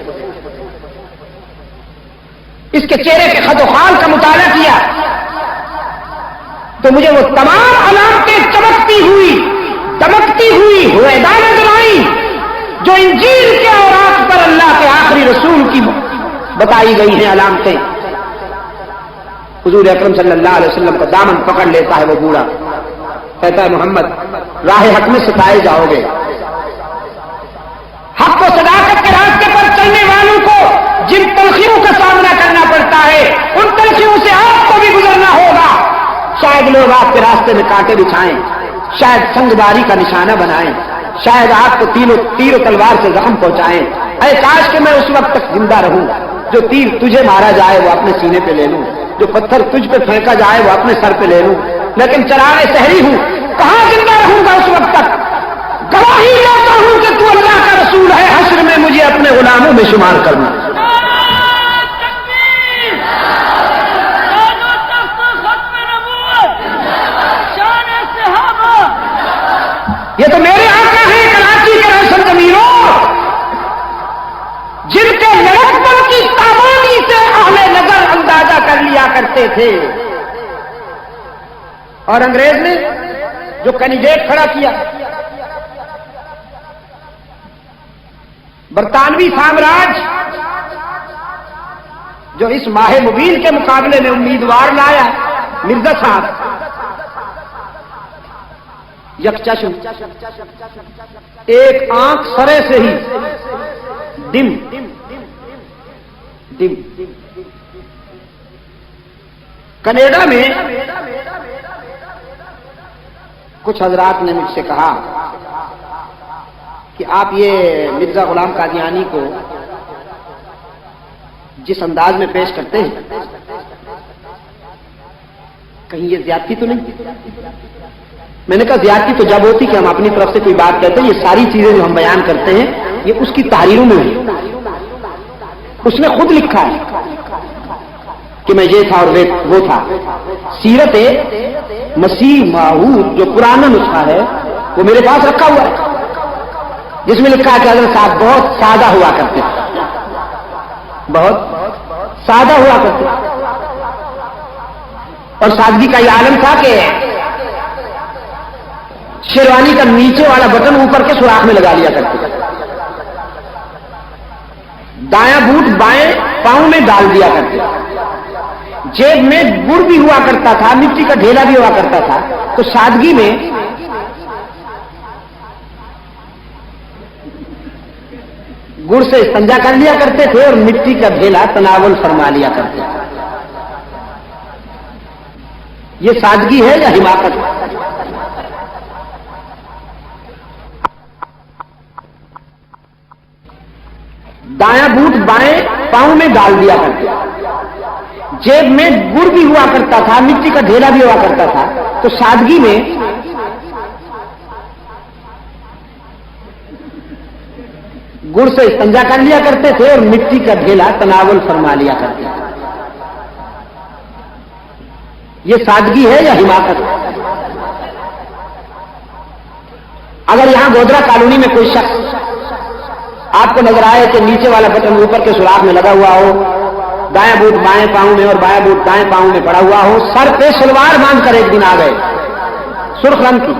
اس کے چہرے کے خط و خال کا مطالعہ کیا تو مجھے وہ تمام علامتیں چمکتی ہوئی دمکتی ہوئی ہویدا نظر آئی جو انجیل کے اوراق پر اللہ کے آخری رسول کی بتائی گئی ہیں علامتیں۔ حضور اکرم صلی اللہ علیہ وسلم کا دامن پکڑ لیتا ہے وہ بوڑھا، کہتا ہے محمد راہ حق میں ستائے جاؤ گے، حق و صداقت کے راستے پر چلنے والوں کو جن تلخیوں کا سامنا کرنا پڑتا ہے ان تلخیوں سے آپ کو بھی گزرنا ہوگا۔ شاید لوگ آپ کے راستے میں کانٹے بچھائیں، شاید سنگ باری کا نشانہ بنائیں، شاید آپ کو تیر و تلوار سے زخم پہنچائیں۔ اے کاش کہ میں اس وقت تک زندہ رہوں، جو تیر تجھے مارا جائے وہ اپنے سینے پہ لے لوں، جو پتھر تجھ پہ پھینکا جائے وہ اپنے سر پہ لے لوں، لیکن چراغ سحری ہوں، کہاں زندہ رہوں گا اس وقت تک؟ گواہی دیتا ہوں کہ تو اللہ کا رسول ہے، حشر میں مجھے اپنے غلاموں میں شمار کرنا۔ یہ تو میرے آقا ہیں کراچی کے روشن ضمیروں، جن کے لڑکپن کی تابانی سے اہل نظر اندازہ کر لیا کرتے تھے، اور انگریز نے جو کینڈیڈیٹ کھڑا کیا، برطانوی سامراج جو اس ماہ مبین کے مقابلے میں امیدوار لایا، مرزا صاحب یکچشم، ایک آنکھ سرے سے ہی دم دم۔ کینیڈا میں کچھ حضرات نے مجھ سے کہا کہ آپ یہ مرزا غلام قادیانی کو جس انداز میں پیش کرتے ہیں کہیں یہ زیادتی تو نہیں؟ میں نے کہا زیادتی تو جب ہوتی کہ ہم اپنی طرف سے کوئی بات کہتے ہیں، یہ ساری چیزیں جو ہم بیان کرتے ہیں یہ اس کی تحریروں میں ہیں، اس نے خود لکھا ہے کہ میں یہ تھا اور وہ تھا۔ سیرت مسیح موعود جو پرانا نسخہ ہے وہ میرے پاس رکھا ہوا ہے، جس میں لکھا ہے کہ حضرت صاحب بہت سادہ ہوا کرتے تھے، بہت سادہ ہوا کرتے تھے، اور سادگی کا یہ عالم تھا کہ شیروانی کا نیچے والا بٹن اوپر کے سوراخ میں لگا لیا کرتے تھے، دایاں بوٹ بائیں پاؤں میں ڈال دیا کرتے تھے، جیب میں گڑ بھی ہوا کرتا تھا، مٹی کا ڈھیلا بھی ہوا کرتا تھا، تو سادگی میں گڑ سے استنجا کر لیا کرتے تھے اور مٹی کا ڈھیلا تناول فرما لیا کرتے تھے۔ یہ سادگی ہے یا حماقت؟ دایاں بوٹ بائیں پاؤں میں ڈال دیا کرتے، جیب میں گڑ بھی ہوا کرتا تھا، مٹی کا ڈھیلا بھی ہوا کرتا تھا، تو سادگی میں گڑ سے استنجا کر لیا کرتے تھے اور مٹی کا ڈھیلا تناول فرما لیا کرتے تھے۔ یہ سادگی ہے یا حماقت؟ اگر یہاں گودرا کالونی میں کوئی شخص آپ کو نظر آئے کہ نیچے والا بٹن اوپر کے سوراخ میں لگا ہوا ہو، دائیں بوٹ بائیں پاؤں میں اور بائیں بوٹ دائیں پاؤں میں پڑا ہوا ہو، سر پہ شلوار باندھ کر ایک دن آ گئے سرخ رنگ کی،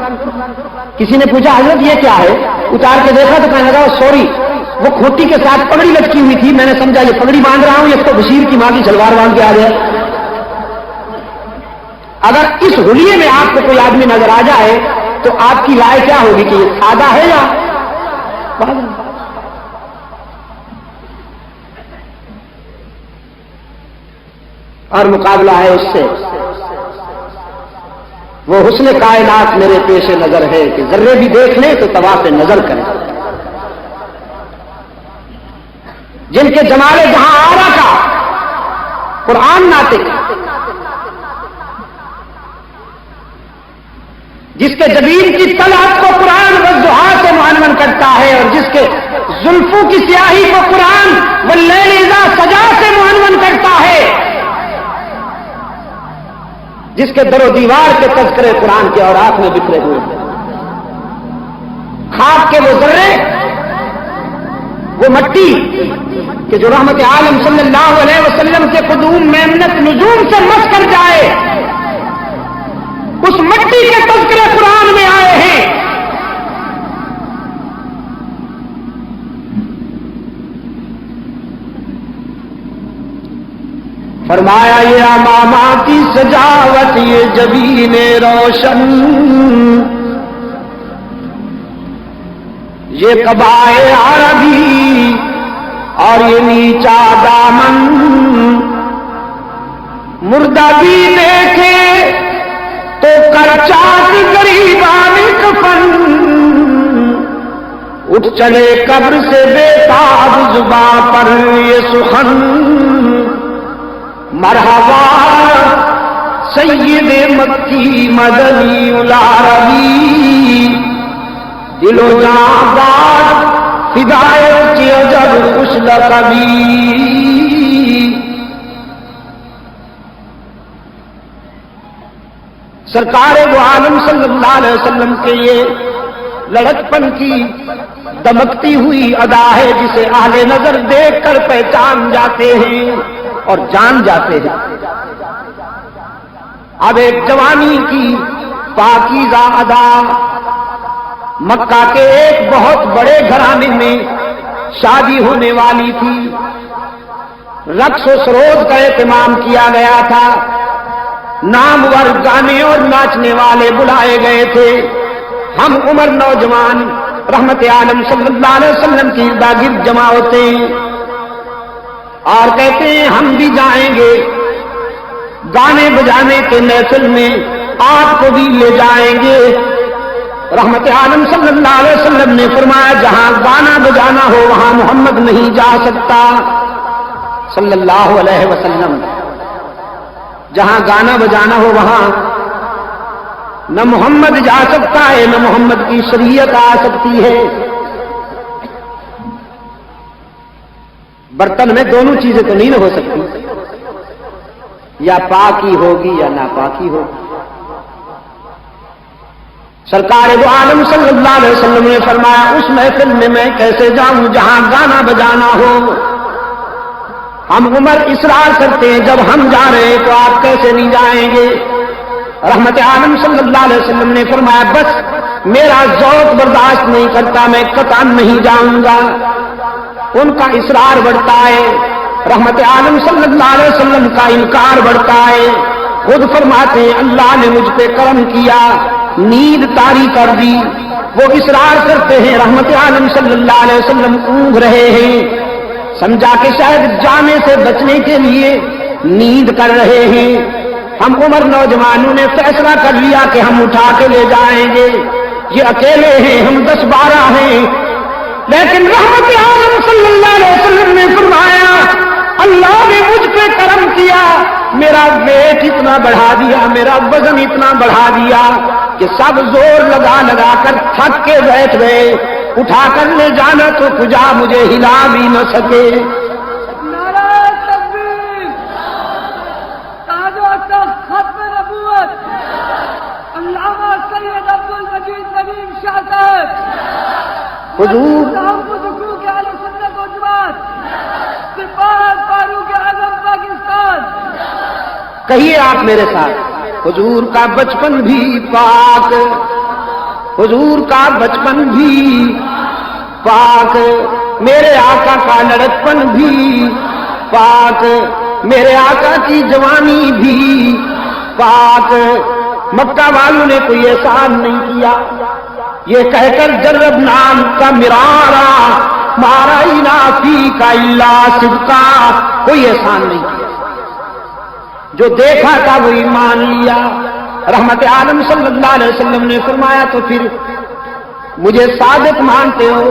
کسی نے پوچھا حضرت یہ کیا ہے؟ اتار کے دیکھا تو کہنے لگا سوری، وہ کھوٹی کے ساتھ پگڑی لٹکی ہوئی تھی، میں نے سمجھا یہ پگڑی باندھ رہا ہوں، یہ تو بشیر کی ماں کی شلوار باندھ کے آ گیا۔ اگر اس حلیے میں آپ کو کوئی آدمی نظر آ جائے تو آپ کی رائے کیا ہوگی کہ یہ سادہ ہے یا؟ اور مقابلہ ہے اس سے، وہ حسن کائنات میرے پیش نظر ہے کہ ذرے بھی دیکھ لیں تو تباہ سے نظر کریں، جن کے جمال جہاں آرا کا قرآن ناطق، جس کے جبین کی طلعت کو قرآن والضحیٰ سے معنون کرتا ہے، اور جس کے زلفوں کی سیاہی کو قرآن واللیل اذا سجا سے معنون کرتا ہے، جس کے در و دیوار کے تذکرے قرآن کے اوراق میں بکھرے ہوئے ہیں، خاک کے وہ ذرے، وہ مٹی کہ جو رحمت عالم صلی اللہ علیہ وسلم کے قدوم میمنت نجوم سے مس کر جائے، اس مٹی کے تذکرے قرآن میں آئے ہیں۔ فرمایا یہ امامہ کی سجاوٹ، یہ جبین روشن، یہ قبائے عربی اور یہ نیچا دامن، مردہ بھی دیکھے تو کر چاک غریبان کفن، اٹھ چلے قبر سے بےتاب زباں پر یہ سخن، مرحبا سید مکی مدنی العربی، دل و جاں باد ہدایت کی عجب خوش لقبی۔ سرکار دو عالم صلی اللہ علیہ وسلم کے یہ لڑکپن کی دمکتی ہوئی ادا ہے جسے اہل نظر دیکھ کر پہچان جاتے ہیں اور جان جاتے ہیں۔ اب ایک جوانی کی پاکیزہ ادا. مکہ کے ایک بہت بڑے گھرانے میں شادی ہونے والی تھی. رقص و سرود کا اہتمام کیا گیا تھا. نامور گانے اور ناچنے والے بلائے گئے تھے. ہم عمر نوجوان رحمت عالم صلی اللہ علیہ وسلم کی ارد جمع ہوتے ہیں اور کہتے ہیں ہم بھی جائیں گے گانے بجانے کے محفل میں, آپ کو بھی لے جائیں گے. رحمت عالم صلی اللہ علیہ وسلم نے فرمایا جہاں گانا بجانا ہو وہاں محمد نہیں جا سکتا صلی اللہ علیہ وسلم. جہاں گانا بجانا ہو وہاں نہ محمد جا سکتا ہے نہ محمد کی شریعت آ سکتی ہے. برتن میں دونوں چیزیں تو نہیں ہو سکتی, یا پاکی ہوگی یا ناپاکی ہوگی. سرکار دو عالم صلی اللہ علیہ وسلم نے فرمایا اس محفل میں کیسے جاؤں جہاں گانا بجانا ہو. ہم عمر اصرار کرتے ہیں جب ہم جا رہے ہیں تو آپ کیسے نہیں جائیں گے. رحمت عالم صلی اللہ علیہ وسلم نے فرمایا بس میرا ذوق برداشت نہیں کرتا, میں قطعاً نہیں جاؤں گا. ان کا اصرار بڑھتا ہے, رحمت عالم صلی اللہ علیہ وسلم کا انکار بڑھتا ہے. خود فرماتے ہیں اللہ نے مجھ پہ کرم کیا, نیند طاری کر دی. وہ اصرار کرتے ہیں رحمت عالم صلی اللہ علیہ وسلم اونگ رہے ہیں, سمجھا کہ شاید جانے سے بچنے کے لیے نیند کر رہے ہیں. ہم عمر نوجوانوں نے فیصلہ کر لیا کہ ہم اٹھا کے لے جائیں گے. یہ اکیلے ہیں, ہم 10-12 ہیں. لیکن رحمت عالم صلی اللہ علیہ وسلم نے فرمایا اللہ نے مجھ پہ کرم کیا, میرا ویٹ اتنا بڑھا دیا, میرا وزن اتنا بڑھا دیا کہ سب زور لگا لگا کر تھک کے بیٹھ گئے. اٹھا کر لے جانا تو کجا مجھے ہلا بھی نہ سکے. حضور کہیے آپ میرے ساتھ حضور کا بچپن بھی پاک, حضور کا بچپن بھی پاک, میرے آقا کا لڑکپن بھی پاک, میرے آقا کی جوانی بھی پاک. مکہ والوں نے کوئی احسان نہیں کیا. یہ کہہ کر جرب نام کا مرارا مارا فی کا اللہ صدقا, کوئی احسان نہیں کیا. جو دیکھا تھا وہی مان لیا. رحمت عالم صلی اللہ علیہ وسلم نے فرمایا تو پھر مجھے صادق مانتے ہو,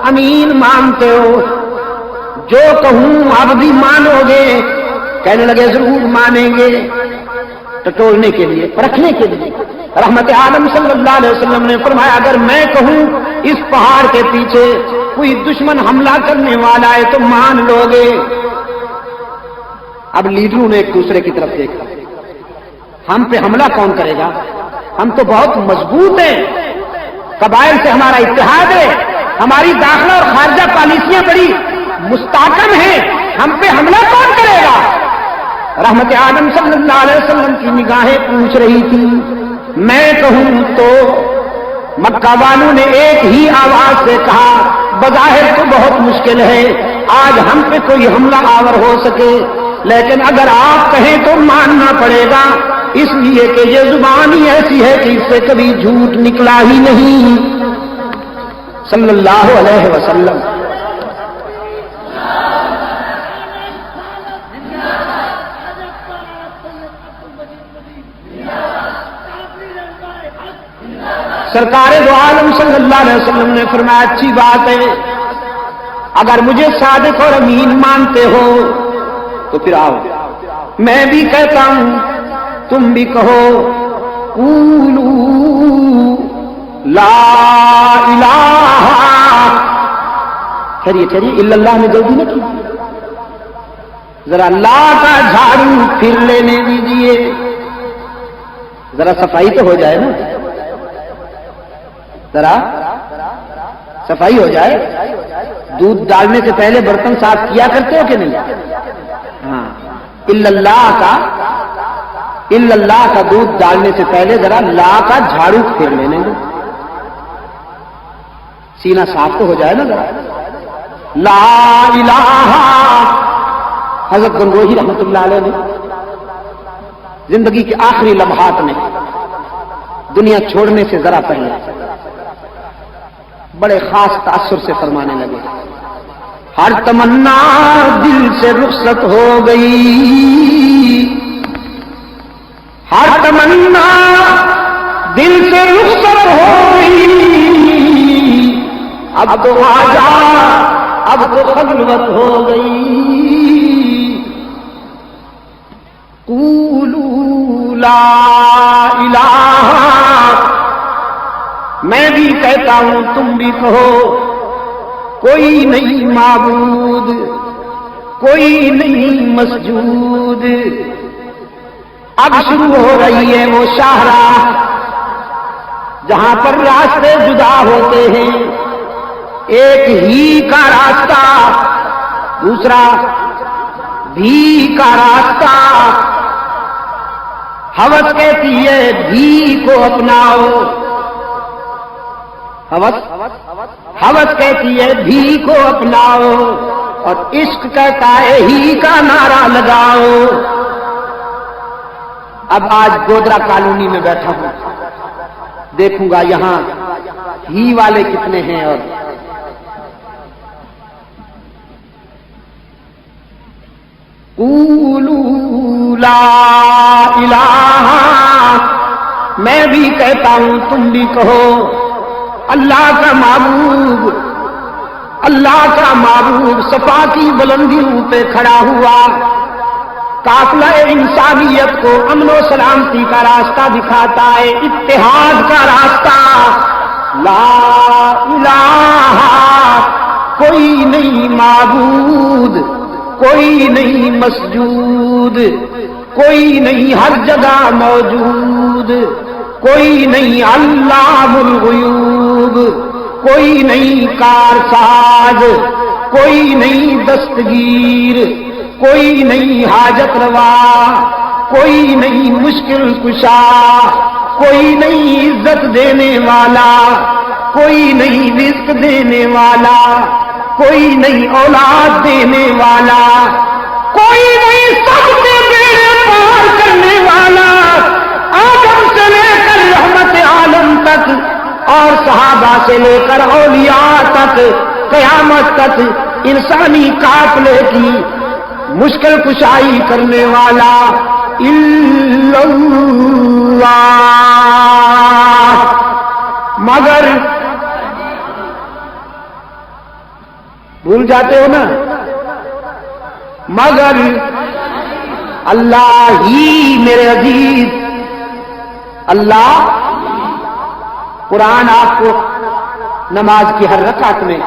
امین مانتے ہو, جو کہوں اب بھی مانو گے. کہنے لگے ضرور مانیں گے, ٹٹولنے کے لیے, پرکھنے کے لیے. رحمت عالم صلی اللہ علیہ وسلم نے فرمایا اگر میں کہوں اس پہاڑ کے پیچھے کوئی دشمن حملہ کرنے والا ہے تو مان لو گے. اب لیڈروں نے ایک دوسرے کی طرف دیکھا, ہم پہ حملہ کون کرے گا, ہم تو بہت مضبوط ہیں, قبائل سے ہمارا اتحاد ہے, ہماری داخلہ اور خارجہ پالیسیاں بڑی مستحکم ہیں, ہم پہ حملہ کون کرے گا. رحمت عالم صلی اللہ علیہ وسلم کی نگاہیں پوچھ رہی تھی میں کہوں تو. مکہ والوں نے ایک ہی آواز سے کہا بظاہر تو بہت مشکل ہے آج ہم پہ کوئی حملہ آور ہو سکے, لیکن اگر آپ کہیں تو ماننا پڑے گا, اس لیے کہ یہ زبان ہی ایسی ہے کہ اس سے کبھی جھوٹ نکلا ہی نہیں صلی اللہ علیہ وسلم. سرکار دو عالم صلی اللہ علیہ وسلم نے فرمایا اچھی بات ہے, اگر مجھے صادق اور امین مانتے ہو تو پھر آؤ, میں بھی کہتا ہوں تم بھی کہو قولوا لا الہ. ٹھہریے الا اللہ میں جلدی نہ کیجیے, ذرا اللہ کا جھاڑو پھر لینے دیجیے, ذرا صفائی تو ہو جائے نا, ذرا صفائی ہو جائے. دودھ ڈالنے سے پہلے برتن صاف کیا کرتے ہو کہ نہیں؟ ہاں, الا اللہ کا الا اللہ کا دودھ ڈالنے سے پہلے ذرا لا کا جھاڑو پھیر لینے دو، سینہ صاف تو ہو جائے نا ذرا. لا الہ، حضرت گنگوہی رحمت اللہ علیہ نے زندگی کے آخری لمحات میں دنیا چھوڑنے سے ذرا پہلے بڑے خاص تاثر سے فرمانے لگے، ہر تمنا دل سے رخصت ہو گئی، ہر تمنا دل سے رخصت ہو گئی، اب تو آجا اب تو خلوت ہو گئی. قولوا لا الہ، میں بھی کہتا ہوں تم بھی کہو، کوئی نہیں معبود، کوئی نہیں مسجود. اب شروع ہو رہی ہے وہ شاہراہ جہاں پر راستے جدا ہوتے ہیں، ایک ہی کا راستہ، دوسرا بھی کا راستہ. ہوس کہتی ہے بھی کو اپناؤ، ہوس کہتی ہے بھی کو اپناؤ، اور عشق کہتا ہے ہی کا نعرہ لگاؤ. اب آج گودرا کالونی میں بیٹھا ہوں، دیکھوں گا یہاں ہی والے کتنے ہیں. اور قولوا لا الہ، میں بھی کہتا ہوں تم بھی کہو، اللہ کا معبود، اللہ کا معبود صفا کی بلندیوں پہ کھڑا ہوا، قافلہ انسانیت کو امن و سلامتی کا راستہ دکھاتا ہے، اتحاد کا راستہ. لا الہ، کوئی نہیں معبود، کوئی نہیں مسجود، کوئی نہیں ہر جگہ موجود، کوئی نہیں علام الغیوب، کوئی نہیں کارساز، کوئی نہیں دستگیر، کوئی نہیں حاجت روا، کوئی نہیں مشکل کشا، کوئی نہیں عزت دینے والا، کوئی نہیں رزق دینے والا، کوئی نہیں اولاد دینے والا، کوئی نہیں سب سے بیڑے پار کرنے والا، آدم سے لے کر رحمت عالم تک اور صحابہ سے لے کر اولیاء تک قیامت تک انسانی قافلے کی مشکل کشائی کرنے والا الا اللہ. مگر بھول جاتے ہو نا، مگر اللہ ہی میرے عزیز، اللہ. قرآن آپ کو نماز کی ہر رکعت میں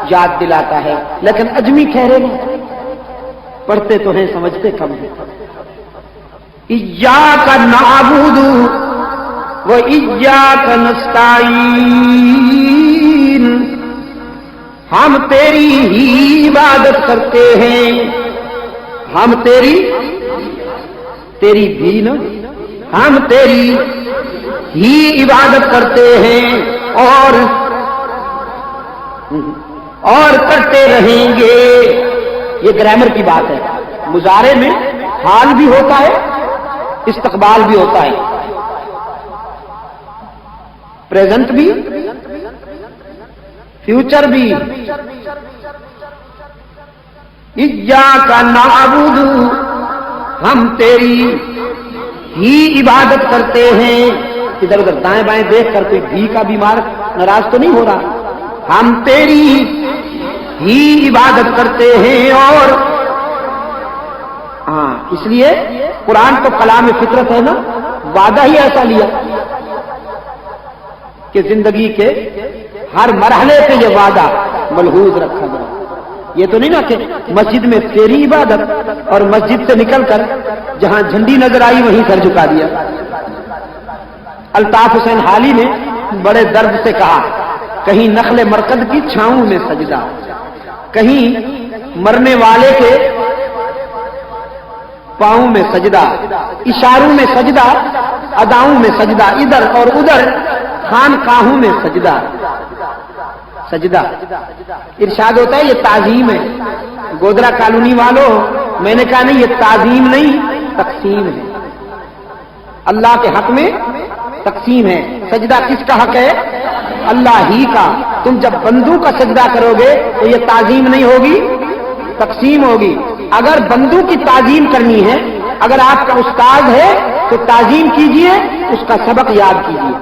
یاد دلاتا ہے، لیکن اجمی ٹھہرے نہیں، پڑھتے تو ہیں سمجھتے کم ہیں. ایاک نعبد و ایاک نستعین، ہم تیری ہی عبادت کرتے ہیں، ہم تیری بھی نا، ہم تیری ہی عبادت کرتے ہیں اور کرتے رہیں گے. یہ گرامر کی بات ہے. مضارع میں حال بھی ہوتا ہے، استقبال بھی ہوتا ہے، پریزنٹ بھی، فیوچر بھی. ایاک نعبد، ہم تیری ہی عبادت کرتے ہیں. ادھر ادھر دائیں بائیں دیکھ کر کوئی بھی کا بیمار ناراض تو نہیں ہو رہا. ہم تیری ہی عبادت کرتے ہیں. اور ہاں، اس لیے قرآن تو کلام فطرت ہے نا، وعدہ ہی ایسا لیا کہ زندگی کے ہر مرحلے پہ یہ وعدہ ملحوظ رکھا گیا. یہ تو نہیں نا کہ مسجد میں تیری عبادت اور مسجد سے نکل کر جہاں جھنڈی نظر آئی وہیں سر جھکا دیا. الطاف حسین حالی نے بڑے درد سے کہا، کہیں نخل مرکز کی چھاؤں میں سجدہ، کہیں مرنے والے کے پاؤں میں سجدہ، اشاروں میں سجدہ، اداؤں میں سجدہ، ادھر اور ادھر خانقاہوں میں سجدہ سجدہ۔ ارشاد ہوتا ہے یہ تعظیم ہے۔ گودرا کالونی والوں، میں نے کہا نہیں، یہ تعظیم نہیں، تقسیم ہے۔ اللہ کے حق میں تقسیم ہے۔ سجدہ کس کا حق ہے؟ اللہ ہی کا۔ تم جب بندوں کا سجدہ کرو گے تو یہ تعظیم نہیں ہوگی، تقسیم ہوگی۔ اگر بندوں کی تعظیم کرنی ہے، اگر آپ کا استاد ہے تو تعظیم کیجئے، اس کا سبق یاد کیجئے۔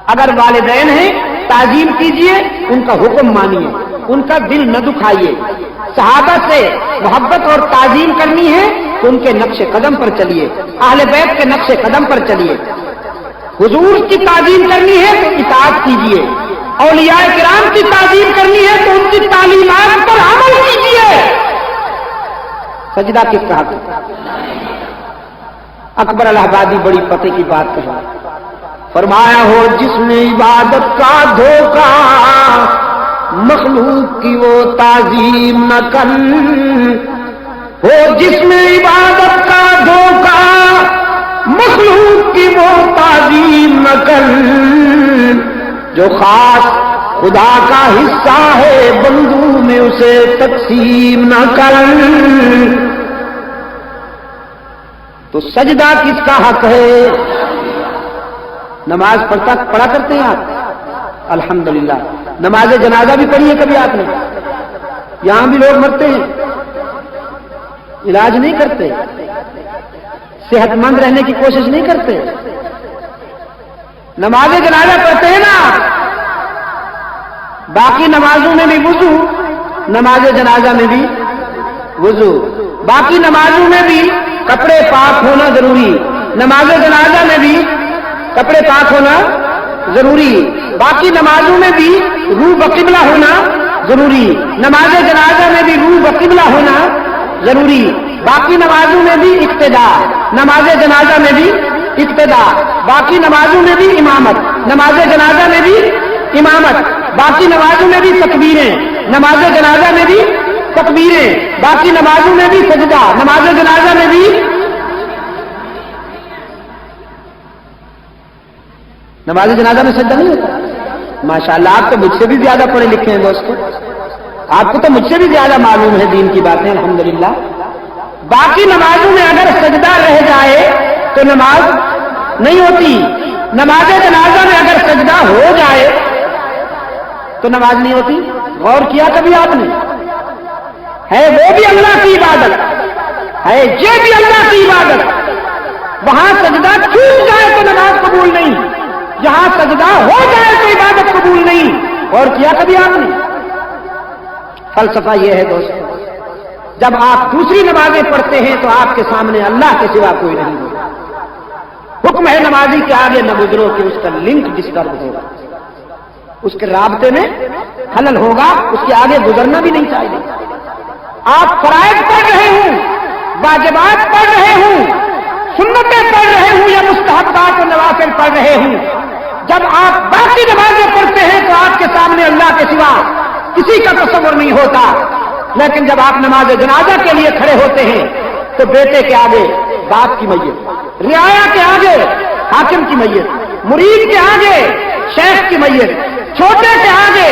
اگر والدین ہیں تعظیم کیجئے، ان کا حکم مانیے، ان کا دل نہ دکھائیے۔ صحابہ سے محبت اور تعظیم کرنی ہے تو ان کے نقش قدم پر چلیے، اہل بیت کے نقش قدم پر چلیے۔ حضور کی تعظیم کرنی ہے تو اطاعت کیجئے، اولیاء کرام کی تعظیم کرنی ہے تو ان کی تعلیمات پر عمل کیجئے۔ سجدہ کس کا حق ہے؟ اکبر الہ آبادی بڑی پتے کی بات کہا، فرمایا ہو جس میں عبادت کا دھوکہ، مخلوق کی وہ تعظیم نہ کر، ہو جس میں عبادت کا دھوکہ، مخلوق کی وہ تعظیم نہ کر، جو خاص خدا کا حصہ ہے بندوں میں اسے تقسیم نہ کر۔ تو سجدہ کس کا حق ہے؟ نماز پڑھا کرتے ہیں آپ؟ الحمدللہ۔ نماز جنازہ بھی پڑھی ہے کبھی آپ نے؟ یہاں بھی لوگ مرتے ہیں، علاج نہیں کرتے، صحت مند رہنے کی کوشش نہیں کرتے۔ نماز جنازہ پڑھتے ہیں نا، باقی نمازوں میں بھی وضو، نماز جنازہ میں بھی وضو، باقی نمازوں میں بھی کپڑے پاک ہونا ضروری، نماز جنازہ میں بھی کپڑے پاک ہونا ضروری، باقی نمازوں میں بھی روح بقبلہ ہونا ضروری، نماز جنازہ میں بھی روح بقبلہ ہونا ضروری، باقی نمازوں میں بھی اقتدا، نماز جنازہ میں بھی اقتدا، باقی نمازوں میں بھی امامت، نماز جنازہ میں بھی امامت، باقی نمازوں میں بھی تکبیریں، نماز جنازہ میں بھی تکبیریں، باقی نمازوں میں بھی سجدہ، نماز جنازہ میں بھی نماز جنازہ میں سجدہ نہیں ہوتا۔ ماشاءاللہ، آپ تو مجھ سے بھی زیادہ پڑھے لکھے ہیں دوستو، آپ کو تو مجھ سے بھی زیادہ معلوم ہے دین کی باتیں، الحمدللہ۔ باقی نمازوں میں اگر سجدہ رہ جائے تو نماز نہیں ہوتی، نماز جنازہ میں اگر سجدہ ہو جائے تو نماز نہیں ہوتی۔ غور کیا کبھی آپ نے؟ ہے وہ بھی اللہ کی عبادت ہے، یہ بھی اللہ کی عبادت۔ وہاں سجدہ چھوٹ جائے تو نماز قبول نہیں، جہاں سجدہ ہو جائے تو عبادت قبول نہیں۔ اور کیا کبھی آپ نے؟ فلسفہ یہ ہے دوستو، جب آپ دوسری نمازیں پڑھتے ہیں تو آپ کے سامنے اللہ کے سوا کوئی نہیں ہوگا۔ حکم ہے نمازی کے آگے نہ گزرو کہ اس کا لنک ڈسٹرب ہوگا، اس کے رابطے میں خلل ہوگا، اس کے آگے گزرنا بھی نہیں چاہیے۔ آپ فرائض پڑھ رہے ہوں، واجبات پڑھ رہے ہوں، سنتیں پڑھ رہے ہوں یا مستحبات و نوافل پڑھ رہے ہوں، جب آپ باقی نمازیں پڑھتے ہیں تو آپ کے سامنے اللہ کے سوا کسی کا تصور نہیں ہوتا۔ لیکن جب آپ نماز جنازہ کے لیے کھڑے ہوتے ہیں تو بیٹے کے آگے باپ کی میت، رعایا کے آگے حاکم کی میت، مرید کے آگے شیخ کی میت، چھوٹے کے آگے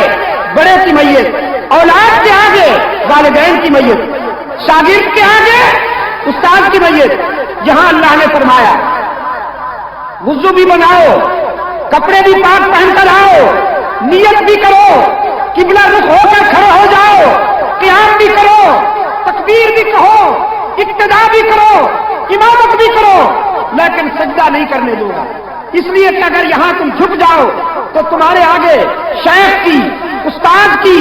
بڑے کی میت، اولاد کے آگے والدین کی میت، شاگرد کے آگے استاد کی میت۔ یہاں اللہ نے فرمایا وضو بھی بناؤ، کپڑے بھی پاک پہن کر آؤ، نیت بھی کرو، قبلہ رخ ہو کر کھڑے ہو جاؤ، قیام بھی کرو، تکبیر بھی کہو، اقتدا بھی کرو، امامت بھی کرو، لیکن سجدہ نہیں کرنے دوں گا، اس لیے کہ اگر یہاں تم جھک جاؤ تو تمہارے آگے شیخ کی، استاد کی،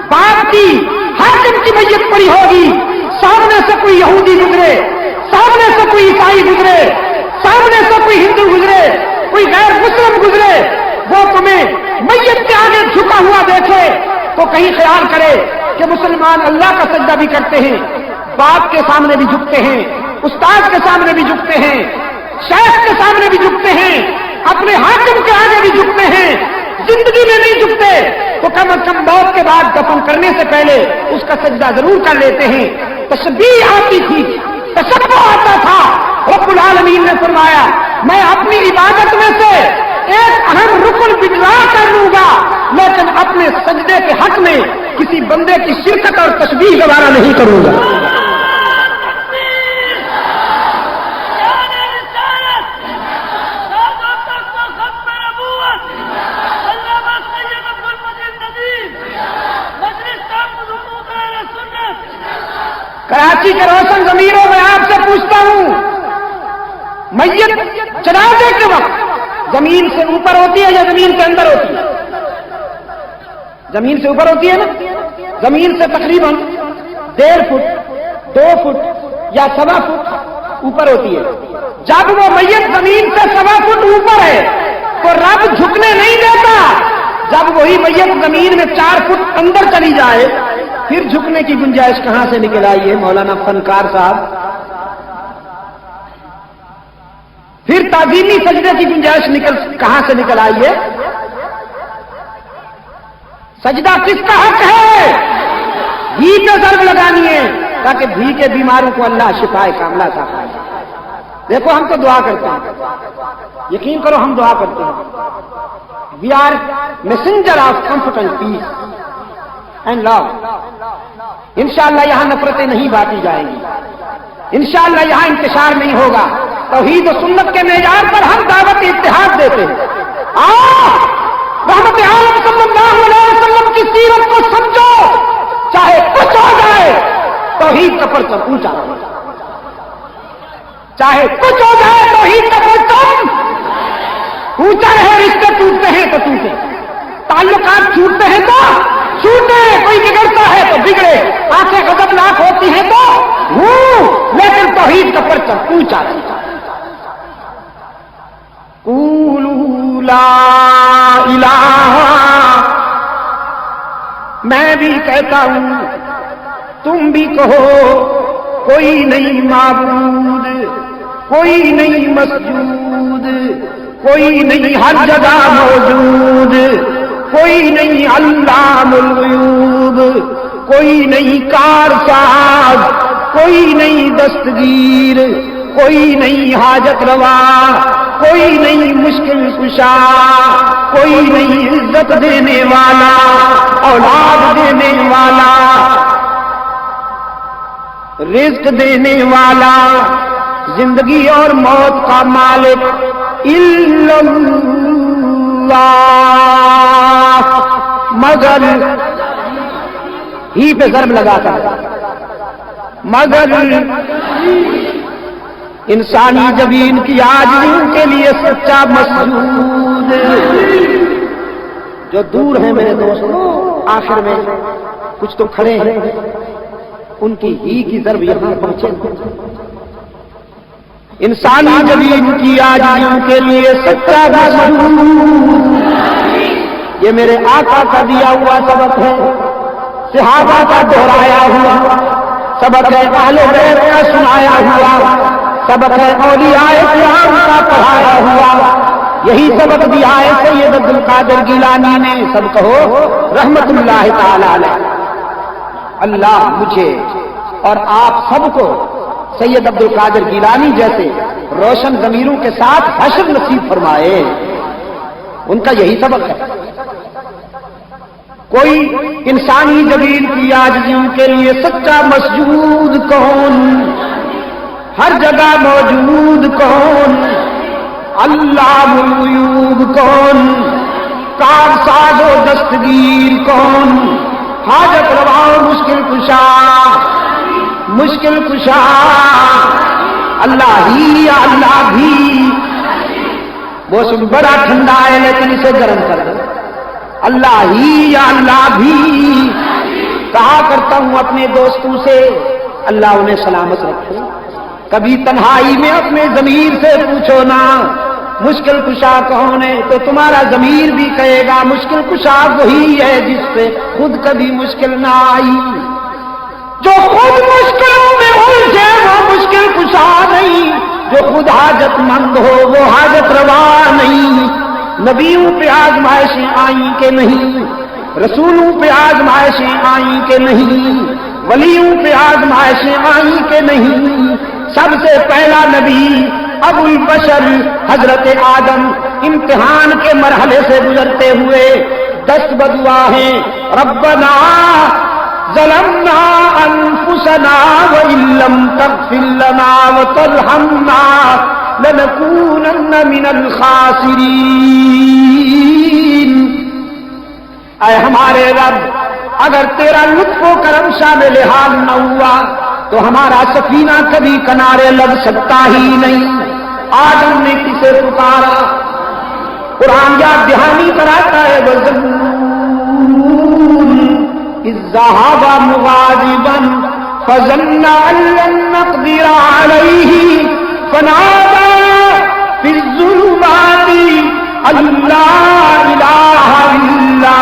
باپ کی، حاکم کی میت پڑی ہوگی، سامنے سے کوئی یہودی گزرے، سامنے سے کوئی عیسائی گزرے، سامنے سے کوئی ہندو گزرے، کوئی غیر مسلم گزرے، وہ تمہیں میت کے آگے جھکا ہوا دیکھے تو کہیں خیال کرے کہ مسلمان اللہ کا سجدہ بھی کرتے ہیں، باپ کے سامنے بھی جھکتے ہیں، استاد کے سامنے بھی جھکتے ہیں، شیخ کے سامنے بھی جھکتے ہیں، اپنے حاکم کے آگے بھی جھکتے ہیں، زندگی میں نہیں جھکتے تو کم از کم موت کے بعد دفن کرنے سے پہلے اس کا سجدہ ضرور کر لیتے ہیں۔ تشبیہ آتی تھی تشبہ آتا تھا، رب العالمین نے فرمایا میں اپنی عبادت میں سے ایک اہم رکن بگڑا کر لوں گا، لیکن اپنے سجدے کے حق میں کسی بندے کی شرکت اور تشبیہ گوارا نہیں کروں گا۔ کراچی کے روشن ضمیروں میں آپ سے پوچھتا ہوں، میت جنازے کے وقت زمین سے اوپر ہوتی ہے یا زمین کے اندر ہوتی ہے؟ زمین سے اوپر ہوتی ہے نا؟ زمین سے تقریباً 1.5 فٹ 2 فٹ یا 1.25 فٹ اوپر ہوتی ہے۔ جب وہ میت زمین سے 1.25 فٹ اوپر ہے تو رب جھکنے نہیں دیتا، جب وہی میت زمین میں 4 فٹ اندر چلی جائے پھر جھکنے کی گنجائش کہاں سے نکل آئی ہے مولانا فنکار صاحب؟ پھر تعظیمی سجدے کی گنجائش کہاں سے نکل آئی ہے؟ سجدہ کس کا حق ہے؟ گھی پہ ضرب لگانی ہے تاکہ گھی کے بیماروں کو اللہ شفائے کاملہ عطا فرمائے۔ دیکھو ہم تو دعا کرتے ہیں، یقین کرو ہم دعا کرتے ہیں، we are messenger of comfort and peace and love. انشاءاللہ یہاں نفرتیں نہیں بانٹی جائیں گی، انشاءاللہ یہاں انتشار نہیں ہوگا، توحید و سنت کے معیار پر ہم دعوت اتحاد دیتے ہیں۔ رحمت عالم صلی اللہ علیہ وسلم کی سیرت کو سمجھو، چاہے کچھ ہو جائے توحید کا پرچم اونچا رہے، چاہے کچھ ہو جائے توحید کا پرچم اونچا رہے۔ رشتے ٹوٹتے ہیں تو ٹوٹے، تعلقات چھوٹتے ہیں تو چھوٹے، کوئی بگڑتا ہے تو بگڑے، آنکھیں غضبناک ہوتی ہیں تو لیکن توحید کا پرچم اونچا رہے۔ قولوا لا الہ، میں بھی کہتا ہوں تم بھی کہو، کوئی نہیں معبود، کوئی نہیں مسجود، کوئی نہیں ہر جگہ موجود، کوئی نہیں علام الغیوب، کوئی نہیں کارساز، کوئی نہیں دستگیر، کوئی نہیں حاجت روا، کوئی نہیں مشکل کشا، کوئی نہیں عزت دینے والا، اولاد دینے والا، رزق دینے والا، زندگی اور موت کا مالک الا اللہ، مگر ہی پہ ضرب لگا کر، مگر انسانی جبین کی عاجزی کے لیے سچا مسجود۔ جو دور ہیں میرے دوستوں، آخر میں کچھ تو کھڑے ہیں، ان کی ہی کی ضرب یہاں پہنچے۔ انسانی جبین کی عاجزی کے لیے سچا مسجود، یہ میرے آقا کا دیا ہوا سبق ہے، صحابہ کا دہرایا ہوا سبق ہے، اہل بیت کا سنایا ہوا سبق ہے، اولیاء کرام کا پڑھایا ہوا یہی سبق دیا ہے سید عبد القادر گیلانی نے، سب کہو رحمت اللہ تعالی علیہ۔ اللہ مجھے اور آپ سب کو سید عبد القادر گیلانی جیسے روشن ضمیروں کے ساتھ حشر نصیب فرمائے، ان کا یہی سبق ہے۔ کوئی انسانی جبین کی عاجزیوں کے لیے سچا مسجود کون، ہر جگہ موجود کون، علام الغیوب کون، کارساز و دستگیر کون، حاجت روا مشکل کشا، مشکل کشا اللہ ہی، اللہ بھی۔ موسم بڑا ٹھنڈا ہے لیکن اسے گرم کر دو، اللہ ہی یا اللہ بھی۔ کہا کرتا ہوں اپنے دوستوں سے، اللہ انہیں سلامت رکھے۔ کبھی تنہائی میں اپنے ضمیر سے پوچھو نا مشکل کشا کون ہے، تو تمہارا ضمیر بھی کہے گا مشکل کشا وہی ہے جس پہ خود کبھی مشکل نہ آئی۔ جو خود مشکلوں میں الجھے وہ مشکل کشا نہیں، جو خود حاجت مند ہو وہ حاجت روا نہیں۔ نبیوں پہ آزمائشیں آئیں کہ نہیں، رسولوں پہ آزمائشیں آئیں کہ نہیں، ولیوں پہ آزمائشیں آئیں کہ نہیں، سب سے پہلا نبی ابو البشر حضرت آدم امتحان کے مرحلے سے گزرتے ہوئے 10 بدعا ہیں. ربنا ظلمنا انفسنا وان لم تغفر لنا وترحمنا لنكونن من الخاسرین. اے ہمارے رب، اگر تیرا لطف و کرم شامل حال نہ ہوا تو ہمارا سفینہ کبھی کنارے لگ سکتا ہی نہیں. آدم نے کسے پکارا؟ قرآن یاد دہانی کراتا ہے وَظَنُّونَ إِذْ ذَهَبَ مُغَاضِبًا فَظَنَّ أَن لَّن نَّقْدِرَ عَلَيْهِ فَنَادَىٰ فِي الظُّلُمَاتِ أَن لَّا إِلَٰهَ إِلَّا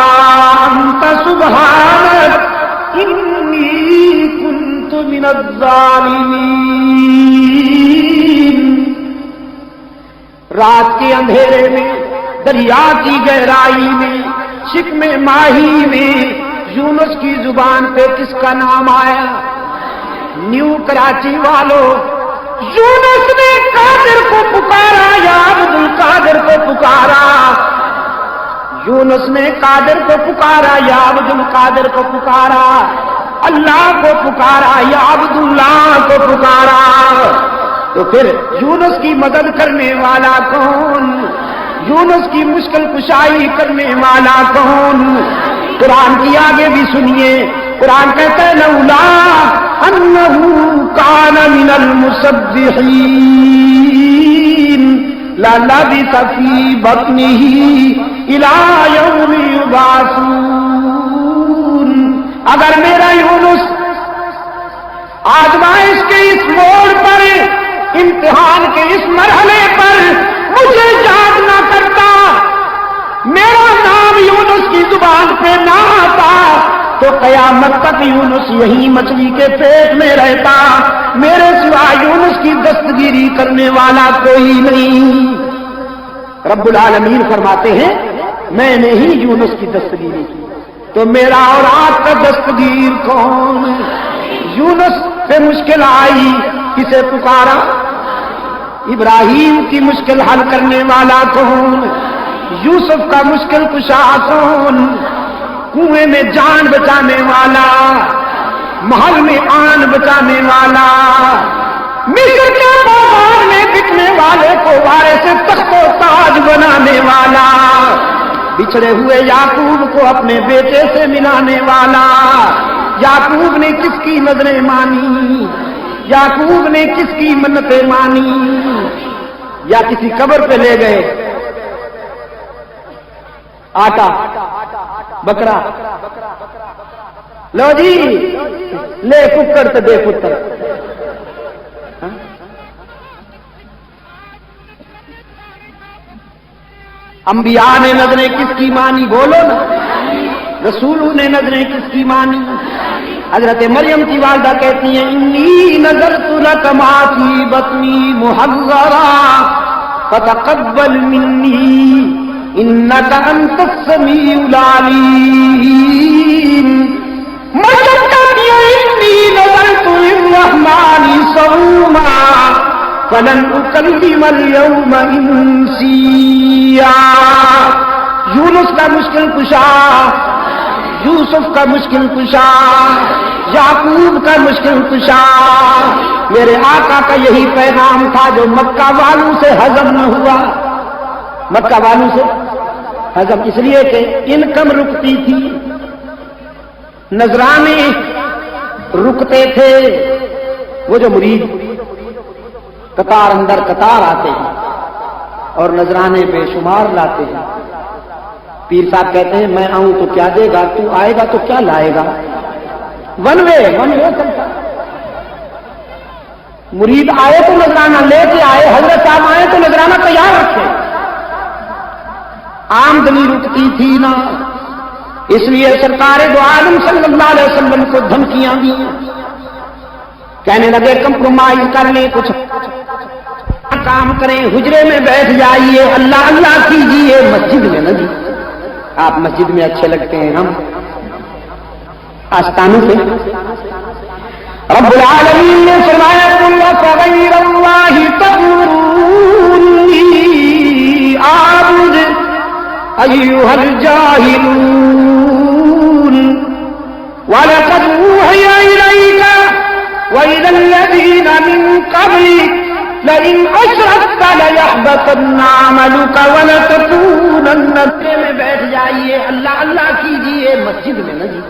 أَنتَ سُبْحَانَكَ إِنِّي كُنتُ مِنَ الظَّالِمِينَ. رات کے اندھیرے میں، دریا کی گہرائی میں، شکم ماہی میں یونس کی زبان پہ کس کا نام آیا؟ نیو کراچی والوں، یونس نے قادر کو پکارا، یا عبد القادر کو پکارا. یونس نے قادر کو پکارا، یا عبد القادر کو پکارا. اللہ کو پکارا یا عبد اللہ کو پکارا. تو پھر یونس کی مدد کرنے والا کون؟ یونس کی مشکل کشائی کرنے والا کون؟ قرآن کی آگے بھی سنیے. قرآن کہتا ہے لولا انہ کان من المسبحین للبث فی بطنہ الی یوم یبعثون. اگر میرا یونس آزمائش کے اس موڑ پر، امتحان کے اس مرحلے پر مجھے یاد نہ کرتا، میرا نام یونس کی زبان پہ نہ آتا، تو قیامت تک یونس یہی مچھلی کے پیٹ میں رہتا. میرے سوا یونس کی دستگیری کرنے والا کوئی نہیں. رب العالمین فرماتے ہیں میں نے ہی یونس کی دستگیری کی، تو میرا اور آپ کا دستگیر کون؟ یونس پہ مشکل آئی، کسے پکارا؟ ابراہیم کی مشکل حل کرنے والا کون؟ یوسف کا مشکل کشا کون؟ کنویں میں جان بچانے والا، محل میں آن بچانے والا، مصر کے بازار میں بکنے والے کو وارے سے تخت و تاج بنانے والا، بچھڑے ہوئے یعقوب کو اپنے بیٹے سے ملانے والا. یعقوب نے کس کی نظریں مانی؟ یعقوب نے کس کی منتیں مانی؟ یا کسی قبر پہ لے گئے آٹا بکرا، لو جی لے ککر تو دے پتر. انبیاء نے نظریں کس کی مانی؟ بولو نا. رسولوں نے نظریں کس کی مانی؟ حضرت مریم کی والدہ کہتی ہیں انی نذرت لک ما فی بطنی محررا فتقبل منی انک انت السمیع العلیم. مریم کہتی ہے انی نذرت للرحمن صوما فلن اکلم اليوم انسیا. یونس کا مشکل کشا، یوسف کا مشکل کشا، یعقوب کا مشکل کشا، میرے آقا کا یہی پیغام تھا جو مکہ والوں سے ہضم نہ ہوا. مکہ والوں سے ہضم اس لیے کہ انکم رکتی تھی، نذرانے رکتے تھے. وہ جو مرید قطار اندر قطار آتے ہیں اور نذرانے بے شمار لاتے ہیں. پیر صاحب کہتے ہیں میں آؤں تو کیا دے گا، تو آئے گا تو کیا لائے گا. ون وے چلتا. مرید آئے تو نذرانہ لے کے آئے، حضرت صاحب آئے تو نذرانہ تیار رکھے. آمدنی رکتی تھی نا، اس لیے سرکار دو عالم صلی اللہ علیہ وسلم کو دھمکیاں دی. کہنے لگے کمپرومائز کر لیں، کچھ کام کریں، حجرے میں بیٹھ جائیے، اللہ اللہ کیجیے، مسجد میں نہ جی. آپ مسجد میں اچھے لگتے ہیں، ہم آستانوں سے. رب العالمین نے فرمایا قل فغير الله تأمروني أعبد أيها الجاهلون ولقد أوحي إليك وإلى الذين من قبلك لئن أشركت ليحبطن عملك ولتكونن میں بیٹھ جائیے، اللہ اللہ کیجیے مسجد میں نہ جی،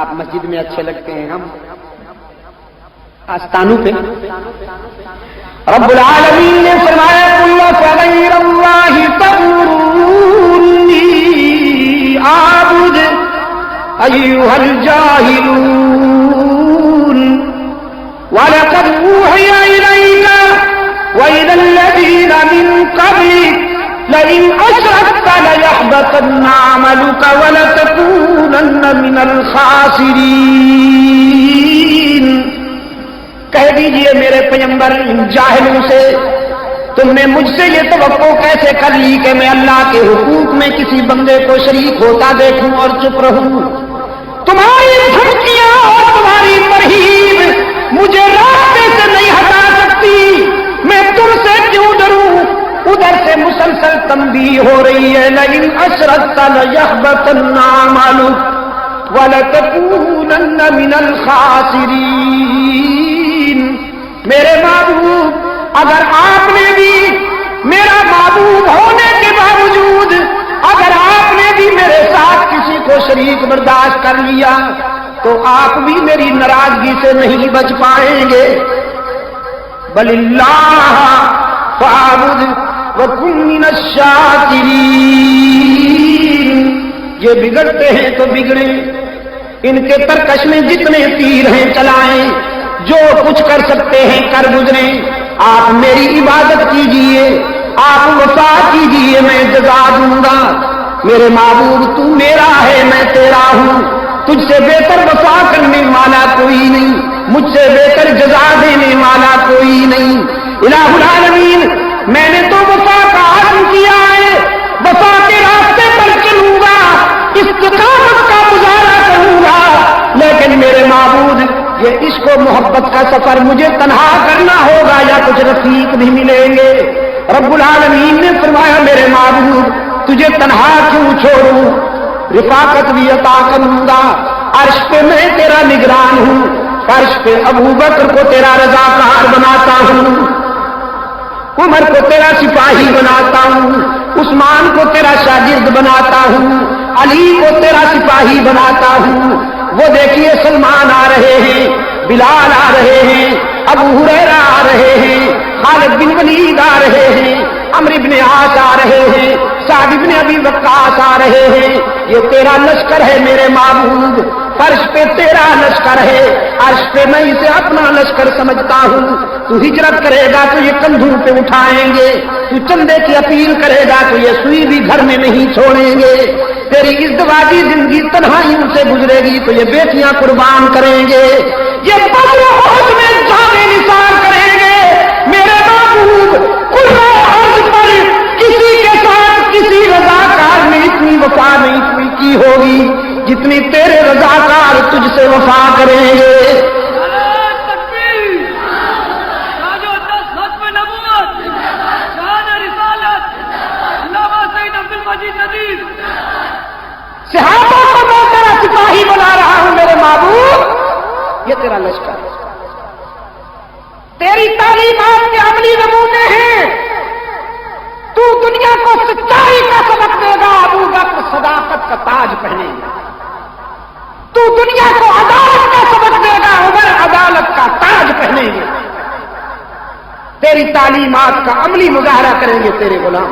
آپ مسجد میں اچھے لگتے ہیں، ہم آستانوں پہ۔ رب العالمین نے فرمایا قل فغیر اللہ تأمرونی اعبد ایھا الجاہلون وَلَقَدْ أُوحِيَ إِلَيْكَ وَإِلَى الَّذِينَ مِن قَبْلِكَ لَئِنْ أَشْرَكْتَ لَيَحْبَطَنَّ عَمَلُكَ وَلَتَكُونَنَّ مِنَ الْخَاسِرِينَ۔ کہہ دیجئے میرے پیغمبر ان جاہلوں سے، تم نے مجھ سے یہ توقع کیسے کر لی کہ میں اللہ کے حقوق میں کسی بندے کو شریک ہوتا دیکھوں اور چپ رہوں؟ تمہاری دھمکیاں اور تمہاری ترہیب مجھے راستے سے نہیں ہٹا سکتی، میں تم سے کیوں ڈروں؟ ادھر سے مسلسل تنبیہ ہو رہی ہے لئن اشرکت لیحبطن عملک ولتکونن من الخاسرین۔ میرے معبود، اگر آپ نے بھی میرا معبود ہونے کے باوجود اگر آپ نے بھی میرے ساتھ کسی کو شریک برداشت کر لیا تو آپ بھی میری ناراضگی سے نہیں بچ پائیں گے۔ بل اللہ فاعبد وکن من الشاکرین۔ یہ بگڑتے ہیں تو بگڑیں، ان کے ترکش میں جتنے تیر ہیں چلائیں، جو کچھ کر سکتے ہیں کر گزریں۔ آپ میری عبادت کیجئے، آپ وفا کیجئے، میں جزا دوں گا۔ میرے معبود تو میرا ہے میں تیرا ہوں، تجھ سے بہتر وفا کرنے والا کوئی نہیں، مجھ سے بہتر جزا دینے والا کوئی نہیں۔ الہ العالمین، میں نے تو وفا کا عزم کیا ہے، وفا کے راستے پر چلوں گا، استقامت کا مظاہرہ کروں گا، لیکن میرے معبود یہ عشق و محبت کا سفر مجھے تنہا کرنا ہوگا یا کچھ رفیق بھی ملیں گے۔ رب العالمین نے فرمایا میرے معبود تجھے تنہا کیوں چھوڑوں، رفاقت بھی عطا کروں گا۔ عرش پہ میں تیرا نگران ہوں، فرش پہ ابو بکر کو تیرا رضاکار بناتا ہوں، عمر کو تیرا سپاہی بناتا ہوں، عثمان کو تیرا شاگرد بناتا ہوں، علی کو تیرا سپاہی بناتا ہوں۔ وہ دیکھیے سلمان آ رہے ہیں، بلال آ رہے ہیں، ابو ہریرہ آ رہے ہیں، خالد بن ولید آ رہے ہیں، عمرو بن عاص آ رہے ہیں، سعد بن ابی وقاص آ رہے ہیں۔ یہ تیرا لشکر ہے میرے معبود، فرش پہ تیرا لشکر ہے، عرش پہ میں اسے اپنا لشکر سمجھتا ہوں۔ تو ہجرت کرے گا تو یہ کندھوں پہ اٹھائیں گے، تو چندے کی اپیل کرے گا تو یہ سوئی بھی گھر میں نہیں چھوڑیں گے، تیری ازدواجی زندگی تنہائیوں سے گزرے گی تو یہ بیٹیاں قربان کریں گے، یہ بدر احد میں جانیں نثار کریں گے۔ میرے معبود کل عرض پر کسی کے ساتھ کسی رضاکار نے اتنی وفا نہیں کی ہوگی جتنی تیرے رضاکار تجھ سے وفا کریں گے۔ صحابہ کو میں تیرا سپاہی بنا رہا ہوں میرے معبود، یہ تیرا لشکر ہے، تیری تعلیمات کے عملی نمونے ہیں۔ تو دنیا کو سچائی کا سبق دے گا، ابو بکر صداقت کا تاج پہنے گا۔ تو دنیا کو عدالت کا سبق دے گا، عمر عدالت کا تاج پہنے گے۔ تیری تعلیمات کا عملی مظاہرہ کریں گے تیرے غلام۔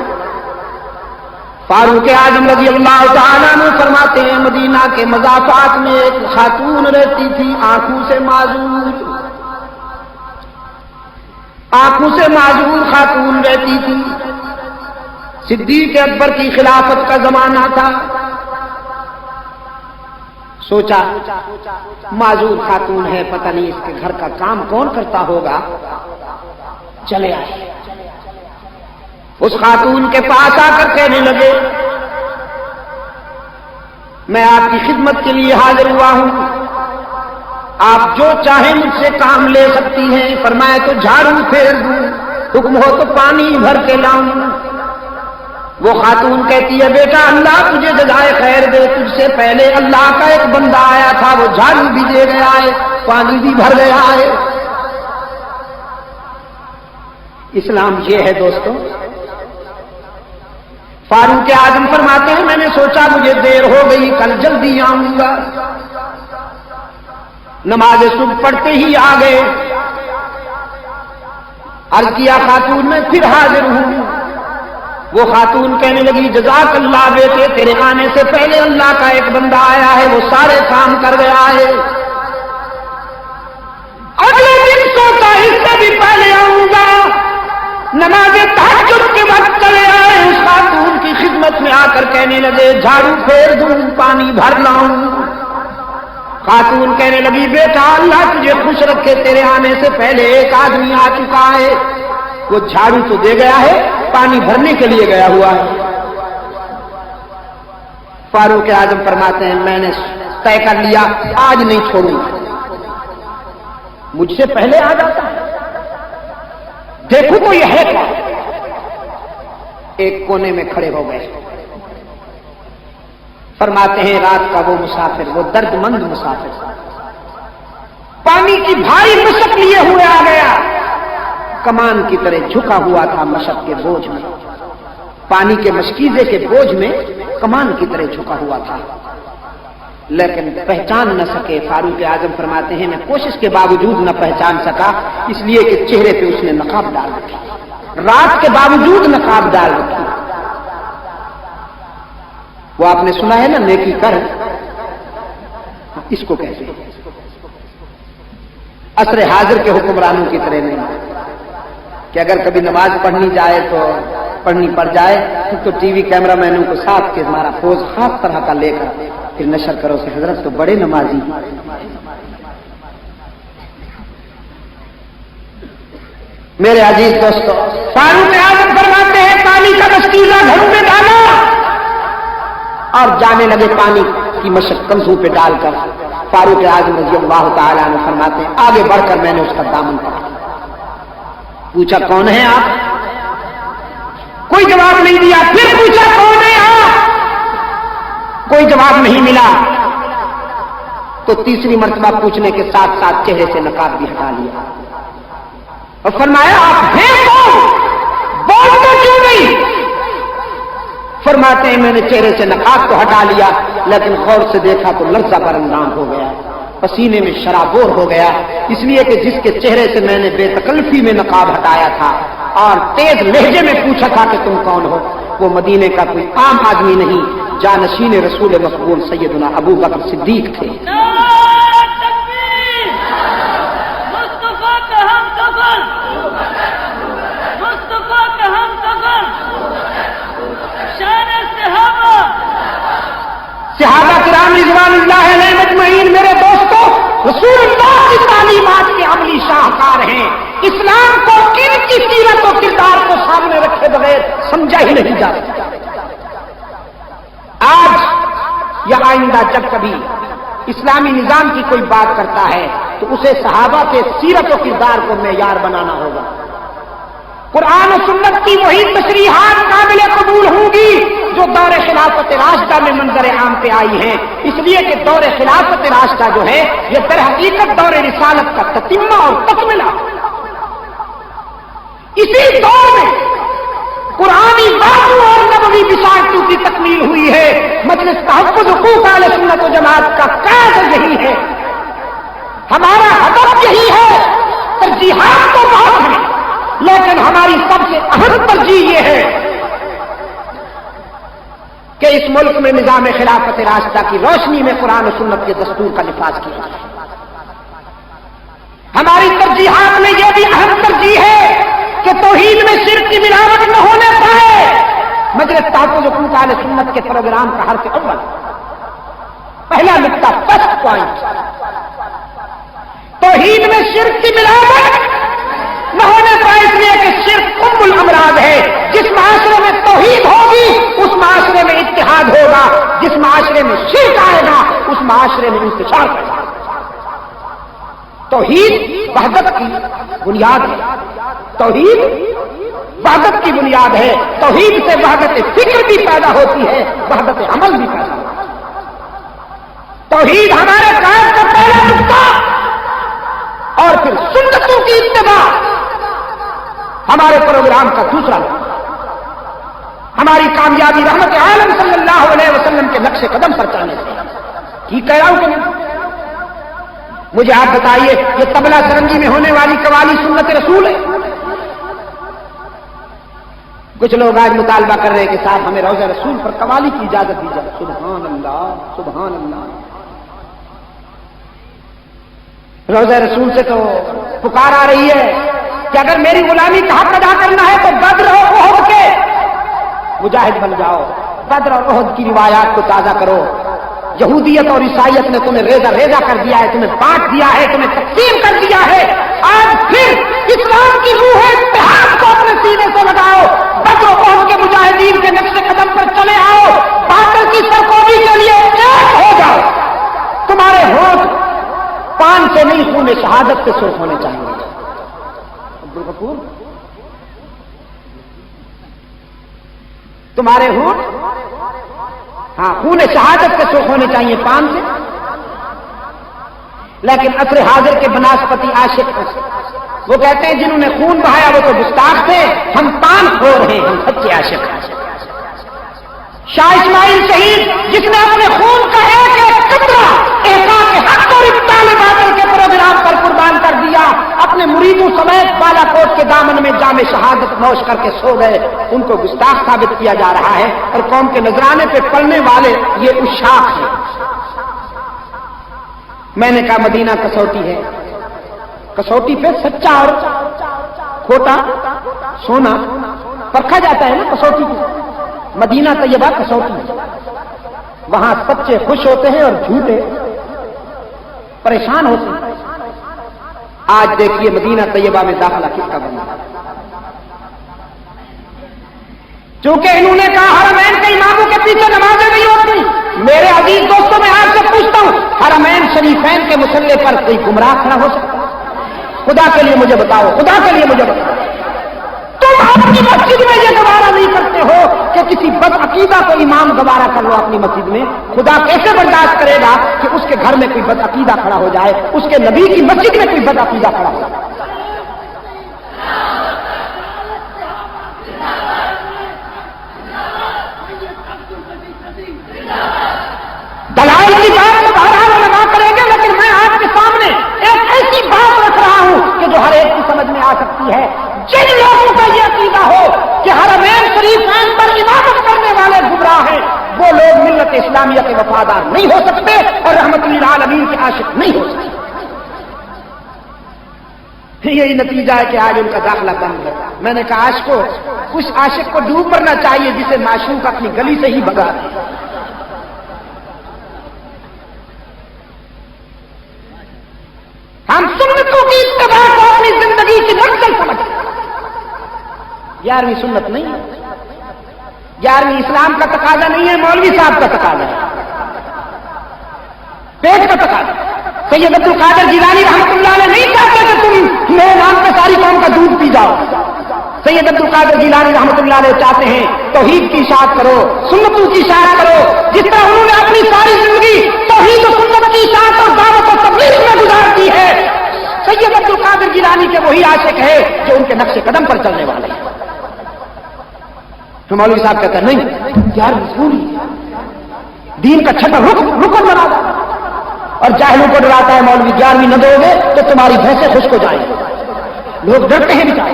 فاروق اعظم رضی اللہ تعالیٰ عنہ فرماتے ہیں مدینہ کے مضافات میں ایک خاتون رہتی تھی، آنکھوں سے معذور خاتون رہتی تھی۔ صدیق اکبر کی خلافت کا زمانہ تھا، سوچا معذور خاتون ہے، پتہ نہیں اس کے گھر کا کام کون کرتا ہوگا، چلے آئے۔ اس خاتون کے پاس آ کر کہنے لگے میں آپ کی خدمت کے لیے حاضر ہوا ہوں، آپ جو چاہیں مجھ سے کام لے سکتی ہیں. فرمایا تو جھاڑو پھیر دوں, حکم ہو تو پانی بھر کے لاؤں. وہ خاتون کہتی ہے بیٹا اللہ تجھے جزائے خیر دے, تجھ سے پہلے اللہ کا ایک بندہ آیا تھا, وہ جھاڑو بھی دے گیا ہے, پانی بھی بھر گیا ہے. اسلام یہ ہے دوستوں. فاروق اعظم فرماتے ہیں میں نے سوچا مجھے دیر ہو گئی, کل جلدی آؤں گا. نماز صبح پڑھتے ہی آ گئے. عرض کیا خاتون میں پھر حاضر ہوں. وہ خاتون کہنے لگی جزاک اللہ بیٹے, تیرے آنے سے پہلے اللہ کا ایک بندہ آیا ہے, وہ سارے کام کر گیا ہے. اگلے دن سوچا اس سے بھی پہلے آؤں گا. نماز تہجد کے وقت چلے آئے. اس خاتون کی خدمت میں آ کر کہنے لگے جھاڑو پھیر دوں, پانی بھر لاؤں. خاتون کہنے لگی بیٹا اللہ تجھے خوش رکھے, تیرے آنے سے پہلے ایک آدمی آ چکا ہے, وہ جھاڑو تو دے گیا ہے, پانی بھرنے کے لیے گیا ہوا ہے. فاروق اعظم فرماتے ہیں میں نے طے کر لیا آج نہیں چھوڑوں گا. مجھ سے پہلے آ جاتا ہے, دیکھو تو یہ ہے کیا. ایک کونے میں کھڑے ہو گئے. فرماتے ہیں رات کا وہ مسافر, وہ درد مند مسافر پانی کی بھاری مشق لیے ہوئے آ گیا. کمان کی طرح جھکا ہوا تھا مشق کے بوجھ میں, پانی کے مشکیزے کے بوجھ میں کمان کی طرح جھکا ہوا تھا, لیکن پہچان نہ سکے. فاروق اعظم فرماتے ہیں میں کوشش کے باوجود نہ پہچان سکا, اس لیے کہ چہرے پہ اس نے نقاب ڈال رکھی, رات کے باوجود نقاب ڈال رکھی. وہ آپ نے سنا ہے نا نیکی کر, اس کو کہتے ہیں. عصر حاضر کے حکمرانوں کی طرح نہیں کہ اگر کبھی نماز پڑھنی جائے تو پڑھنی پڑ جائے تو ٹی وی کیمرہ مینوں کو ساتھ کے ہمارا پوز خاص طرح کا لے کر پھر نشر کرو کہ حضرت تو بڑے نمازی. میرے عزیز دوستو, فاروق اعظم فرماتے ہیں پانی کا مشکیزہ گھروں میں ڈالا اور جانے لگے پانی کی مشق کندھوں پہ ڈال کر. فاروق اعظم رضی اللہ تعالیٰ عنہ فرماتے ہیں آگے بڑھ کر میں نے اس کا دامن پکڑا. پوچھا کون ہے آپ؟ کوئی جواب نہیں دیا. پھر پوچھا کون ہے آپ؟ کوئی جواب نہیں ملا. تو تیسری مرتبہ پوچھنے کے ساتھ ساتھ چہرے سے نقاب بھی ہٹا لیا اور فرمایا آپ ہیں کون؟ بولتے کیوں نہیں؟ فرماتے ہیں میں نے چہرے سے نقاب تو ہٹا لیا, لیکن غور سے دیکھا تو لرزہ برندام ہو گیا, پسینے میں شرابور ہو گیا, اس لیے کہ جس کے چہرے سے میں نے بے تکلفی میں نقاب ہٹایا تھا اور تیز لہجے میں پوچھا تھا کہ تم کون ہو, وہ مدینے کا کوئی عام آدمی نہیں, جانشین رسول مقبول سیدنا ابو بکر صدیق تھے. صحابہ کرام رضوان اللہ علیہ مجمعین میرے دوستو, رسول اللہ کی تعلیمات کے عملی شاہکار ہیں. اسلام کو کن کی سیرت و کردار کو سامنے رکھے بغیر سمجھا ہی نہیں جا سکتا. آج یا آئندہ جب کبھی اسلامی نظام کی کوئی بات کرتا ہے تو اسے صحابہ کے سیرت و کردار کو معیار بنانا ہوگا. قرآن و سنت کی وہی تشریحات قابل قبول ہوں گی جو دور خلافت راشدہ میں منظر عام پہ آئی ہیں, اس لیے کہ دور خلافت راشدہ جو ہے یہ در حقیقت دور رسالت کا تتمہ اور تکملہ. اسی دور میں قرآنی باتوں اور نبوی بشارتوں کی تکمیل ہوئی ہے. مجلس تحفظ حقوق اہل سنت و جماعت کا قید یہی ہے, ہمارا ہدف یہی ہے. ترجیحات تو بہت ہیں, لیکن ہماری سب سے اہم ترجیح یہ ہے کہ اس ملک میں نظام خلافت راشدہ کی روشنی میں قرآن و سنت کے دستور کا نفاذ کیا جائے. ہماری ترجیحات میں یہ بھی اہم ترجیح ہے کہ توحید میں شرک کی ملاوٹ نہ ہونے پائے. مجلس تحفظ حقوق اہل سنت کے پروگرام کا حرف اول پہلا نقطہ فرسٹ پوائنٹ, توحید میں شرک کی ملاوٹ نہ ہونے پائے, اس لیے کہ شرک ام الامراض ہے. جس معاشرے میں توحید ہوگی اس معاشرے میں اتحاد ہوگا, جس معاشرے میں شرک آئے گا اس معاشرے میں انتشار ہوگا. توحید وحدت کی بنیاد ہے، توحید وحدت کی بنیاد ہے، توحید سے وحدت فکر بھی پیدا ہوتی ہے، وحدت عمل بھی پیدا ہوتی ہے۔ توحید ہمارے کام کا پہلا نقطہ اور پھر سنتوں کی اتباع ہمارے پروگرام کا دوسرا نقطہ، ہماری کامیابی رحمت عالم صلی اللہ علیہ وسلم کے نقش قدم پر چلنے سے۔ ٹھیک کہہ رہا ہوں کہ نہیں؟ مجھے آپ بتائیے یہ طبلہ سرنگی میں ہونے والی قوالی سنت رسول ہے؟ کچھ لوگ آج مطالبہ کر رہے ہیں کہ صاحب ہمیں روضہ رسول پر قوالی کی اجازت دی جائے۔ سبحان اللہ سبحان اللہ، روضہ رسول سے تو پکار آ رہی ہے کہ اگر میری غلامی کا حق ادا کرنا ہے تو بدر اور احد کے مجاہد بن جاؤ، بدر اور احد کی روایات کو تازہ کرو۔ یہودیت اور عیسائیت نے تمہیں ریزہ ریزہ کر دیا ہے، تمہیں بانٹ دیا ہے، تمہیں تقسیم کر دیا ہے۔ آج پھر اسلام کی روح اتحاد کو اپنے سینے سے لگاؤ، بدر و احد کے مجاہدین کے نقش قدم پر چلے آؤ، باطل کی سرکوبی کے لیے ایک ہو جاؤ۔ تمہارے ہونٹ پان سے نہیں خون شہادت سے سرخ ہونے چاہیے۔ عبدالغفور، تمہارے ہونٹ ہاں خون شہادت سے سرخ ہونے چاہیے، پان سے۔ لیکن عصر حاضر کے بناسپتی عاشق وہ کہتے ہیں جنہوں نے خون بہایا وہ تو گستاخ تھے، ہم پان خور ہیں، ہم سچے عاشق ہیں۔ شاہ اسماعیل شہید جس نے اپنے خون کا ایک ایک قطرہ احقاق حق اور ابطال باطل کے پروگرام پر قربان کر دیا، اپنے مریدوں سمیت بالا کوٹ کے دامن میں جام شہادت نوش کر کے سو گئے، ان کو گستاخ ثابت کیا جا رہا ہے، اور قوم کے نذرانے پہ پڑنے والے یہ عشاق ہیں۔ میں نے کہا مدینہ کسوٹی ہے، کسوٹی پہ سچا اور کھوٹا سونا پرکھا جاتا ہے نا کسوٹی پہ۔ مدینہ طیبہ کسوٹی ہے، وہاں سچے خوش ہوتے ہیں اور جھوٹے پریشان ہوتے ہیں۔ آج دیکھیے مدینہ طیبہ میں داخلہ کس کا بنا، چونکہ انہوں نے کہا حرمین کے اماموں کے پیچھے نمازیں نہیں ہوتی۔ میرے عزیز دوستوں میں آپ سے پوچھتا ہوں، حرمین شریفین کے مسلح پر کوئی گمراہ کھڑا ہو سکتا؟ خدا کے لیے مجھے بتاؤ، خدا کے لیے مجھے بتاؤ، تم اپنی مسجد میں یہ گوارا نہیں کرتے ہو کہ کسی بد عقیدہ کو امام گوارا کر لو اپنی مسجد میں؟ خدا کیسے برداشت کرے گا کہ اس کے گھر میں کوئی بد عقیدہ کھڑا ہو جائے، اس کے نبی کی مسجد میں کوئی بد عقیدہ کھڑا ہو جائے؟ دلائل کی بات تو بہرحال لگا کریں گے، لیکن میں آپ کے سامنے ایک ایسی بات رکھ رہا ہوں کہ جو ہر ایک کی سمجھ میں آ سکتی ہے۔ جن لوگوں کا یہ عقیدہ ہو کہ حرمین شریفین پر امامت کرنے والے گمراہ ہیں، وہ لوگ ملت اسلامیہ کے وفادار نہیں ہو سکتے اور رحمت للعالمین کے عاشق نہیں ہو سکتے۔ یہی نتیجہ ہے کہ آج ان کا داخلہ بند ہے۔ میں نے کہا عاشقوں، اس عاشق کو ڈوب مرنا چاہیے جسے معشوق اپنی گلی سے ہی بھگا دے۔ ہم سنتوں کی اتباع کو اپنی زندگی کی منزل سمجھتے ہیں۔ 11ویں سنت نہیں ہے، 11ویں اسلام کا تقاضا نہیں ہے، مولوی صاحب کا تقاضا ہے، پیٹ کا تقاضا۔ سید عبد القادر جیلانی رحمۃ اللہ علیہ نہیں چاہتے کہ تم میرے نام پہ ساری قوم کا دودھ پی جاؤ۔ سید عبد القادر جیلانی رحمۃ اللہ علیہ چاہتے ہیں توحید کی اشاعت کرو، سنتوں کی اشاعت کرو، جس طرح انہوں نے اپنی ساری زندگی توحید و سنت کی اشاعت اور دعوت و تبلیغ میں گزار دی ہے۔ سید عبد القادر جیلانی کے وہی عاشق ہے جو ان کے نقش قدم پر چلنے والے ہیں۔ تو مولوی صاحب کہتے ہیں نہیں یار پوری دین کا چھٹا رکن بنا دو، اور جاہلوں کو ڈراتا ہے مولوی 11ویں نہ دو گے تو تمہاری بھینسیں خشک ہو جائیں گی۔ لوگ ڈرتے ہیں بیچارے،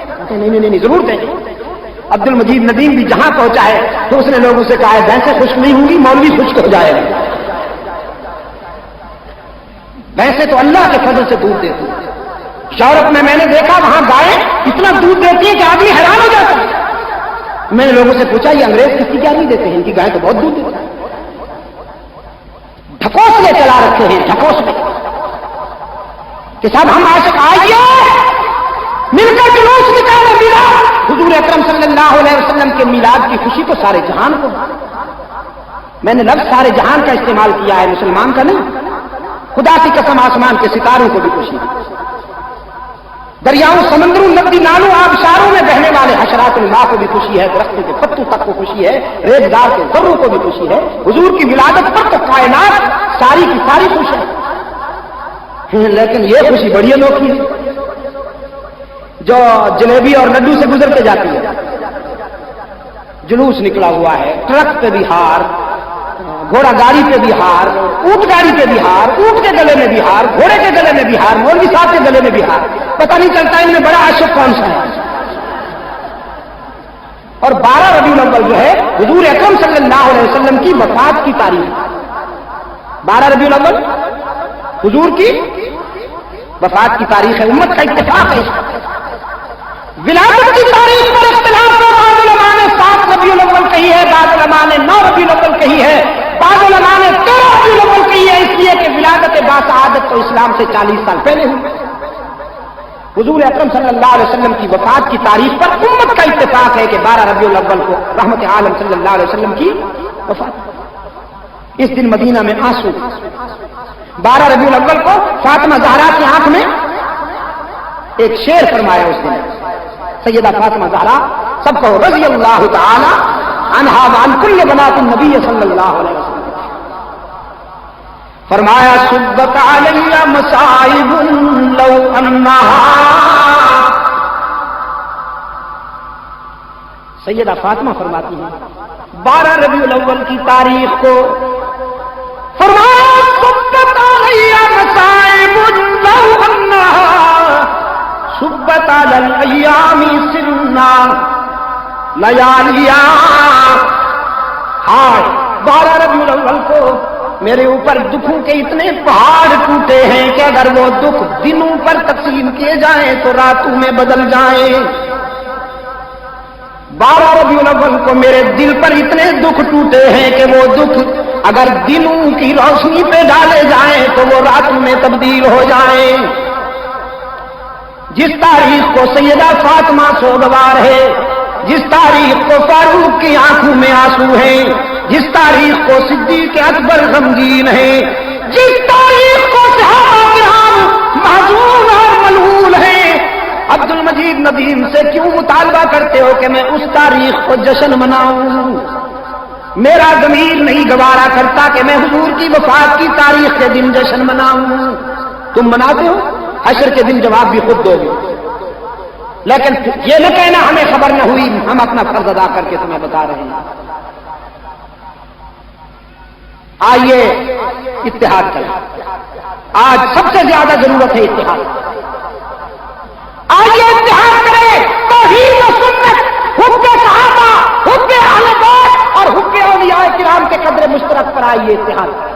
کہتے ہیں نہیں ضرور دیں گے۔ عبد المجید ندیم بھی جہاں پہنچا ہے تو اس نے لوگوں سے کہا ہے بھینسیں خشک نہیں ہوں گی، مولوی خشک ہو جائے گا۔ بھینسیں تو اللہ کے فضل سے دودھ دیتی ہیں۔ یورپ میں نے دیکھا وہاں گائیں اتنا دودھ دیتی ہیں کہ آدمی حیران ہو جاتا ہے۔ میں نے لوگوں سے پوچھا یہ انگریز کسی کیا نہیں دیتے ہیں؟ ان کی گائے تو بہت دودھ دیتی ہیں۔ ڈھکوسلے چلا رکھے ہیں، ڈھکوسلے کہ صاحب ہم عاشق آئیے مل کر جلوس نکالے میلاد، حضور اکرم صلی اللہ علیہ وسلم کے میلاد کی خوشی تو سارے جہان کو۔ میں نے لفظ سارے جہان کا استعمال کیا ہے، مسلمان کا نہیں۔ خدا کی قسم آسمان کے ستاروں کو بھی خوشی ہے، دریاؤں، سمندروں، ندی نالوں، آبشاروں میں بہنے والے حشرات الماء کو بھی خوشی ہے، درختوں کے پتوں تک کو خوشی ہے، ریزگار کے ذروں کو بھی خوشی ہے، حضور کی ولادت پر تو کائنات ساری کی ساری خوش ہے۔ لیکن یہ خوشی بڑی انوکھی ہے جو جلیبی اور لڈو سے گزر کے جاتی ہے۔ جلوس نکلا ہوا ہے، ٹرک پہ بھی ہار، گھوڑا گاڑی پہ بھی ہار، اونٹ گاڑی پہ بھی ہار، اونٹ کے گلے میں بھی ہار، گھوڑے کے گلے میں بھی ہار، مولوی صاحب کے گلے میں بھی ہار، پتہ نہیں چلتا ان میں بڑا عاشق کون سا ہے۔ اور 12 ربیع الاول جو ہے حضور اکرم صلی اللہ علیہ وسلم کی وفات کی تاریخ، 12 ربیع الاول حضور کی وفات کی تاریخ ہے، امت کا اتفاق ہے۔ ولادت کی تاریخ پر اختلاف ہے، بعض علماء نے 7 ربیع الاول کہی ہے، بعض علماء نے 9 ربیع الاول کہی ہے، بعض علماء نے 13 ربیع الاول کہی ہے، اس لیے کہ ولادت باسعادت تو اسلام سے 40 سال پہلے ہوئی۔ حضور اکرم صلی اللہ علیہ وسلم کی وفات کی تاریخ پر امت کا اتفاق ہے کہ 12 ربیع الاول کو رحمت عالم صلی اللہ علیہ وسلم کی وفات۔ اس دن مدینہ میں آنسو، 12 ربیع الاول کو فاطمہ زہرا کی آنکھ میں ایک شعر فرمایا اس دن سیدہ فاطمہ زہرا، سب کو رضی اللہ تعالی عنہا وعن کل بنات النبی صلی اللہ علیہ وسلم، فرمایا صبت علی مصائب لو انہا، سیدہ فاطمہ فرماتی ہیں 12 ربیع الاول کی تاریخ کو، فرمایا صبت علی مصائب لو انہا صبت علی الایام سرنا لیالیا، ہائے 12 ربیع الاول کو میرے اوپر دکھوں کے اتنے پہاڑ ٹوٹے ہیں کہ اگر وہ دکھ دنوں پر تقسیم کیے جائیں تو راتوں میں بدل جائیں۔ 12 ربیع الاول کو میرے دل پر اتنے دکھ ٹوٹے ہیں کہ وہ دکھ اگر دنوں کی روشنی پہ ڈالے جائیں تو وہ راتوں میں تبدیل ہو جائیں۔ جس تاریخ کو سیدہ فاطمہ سوگوار ہے، جس تاریخ کو فاروق کی آنکھوں میں آنسو ہیں، جس تاریخ کو صدیق اکبر غمگین ہیں، جس تاریخ کو صحابہ کرام محزون اور ملہول ہیں، عبد المجید ندیم سے کیوں مطالبہ کرتے ہو کہ میں اس تاریخ کو جشن مناؤں؟ میرا ضمیر نہیں گوارا کرتا کہ میں حضور کی وفات کی تاریخ کے دن جشن مناؤں۔ تم مناتے ہو، حشر کے دن جواب بھی خود دو گے، لیکن یہ نہ کہنا ہمیں خبر نہ ہوئی، ہم اپنا فرض ادا کر کے تمہیں بتا رہے ہیں۔ آئیے اتحاد کریں، آج سب سے زیادہ ضرورت ہے اتحاد۔ آئیے اتحاد کریں، توحید و سنت، حب صحابہ، حب اہل بیت اور حب اولیاء کرام کے قدر مشترک پر آئیے اتحاد کریں۔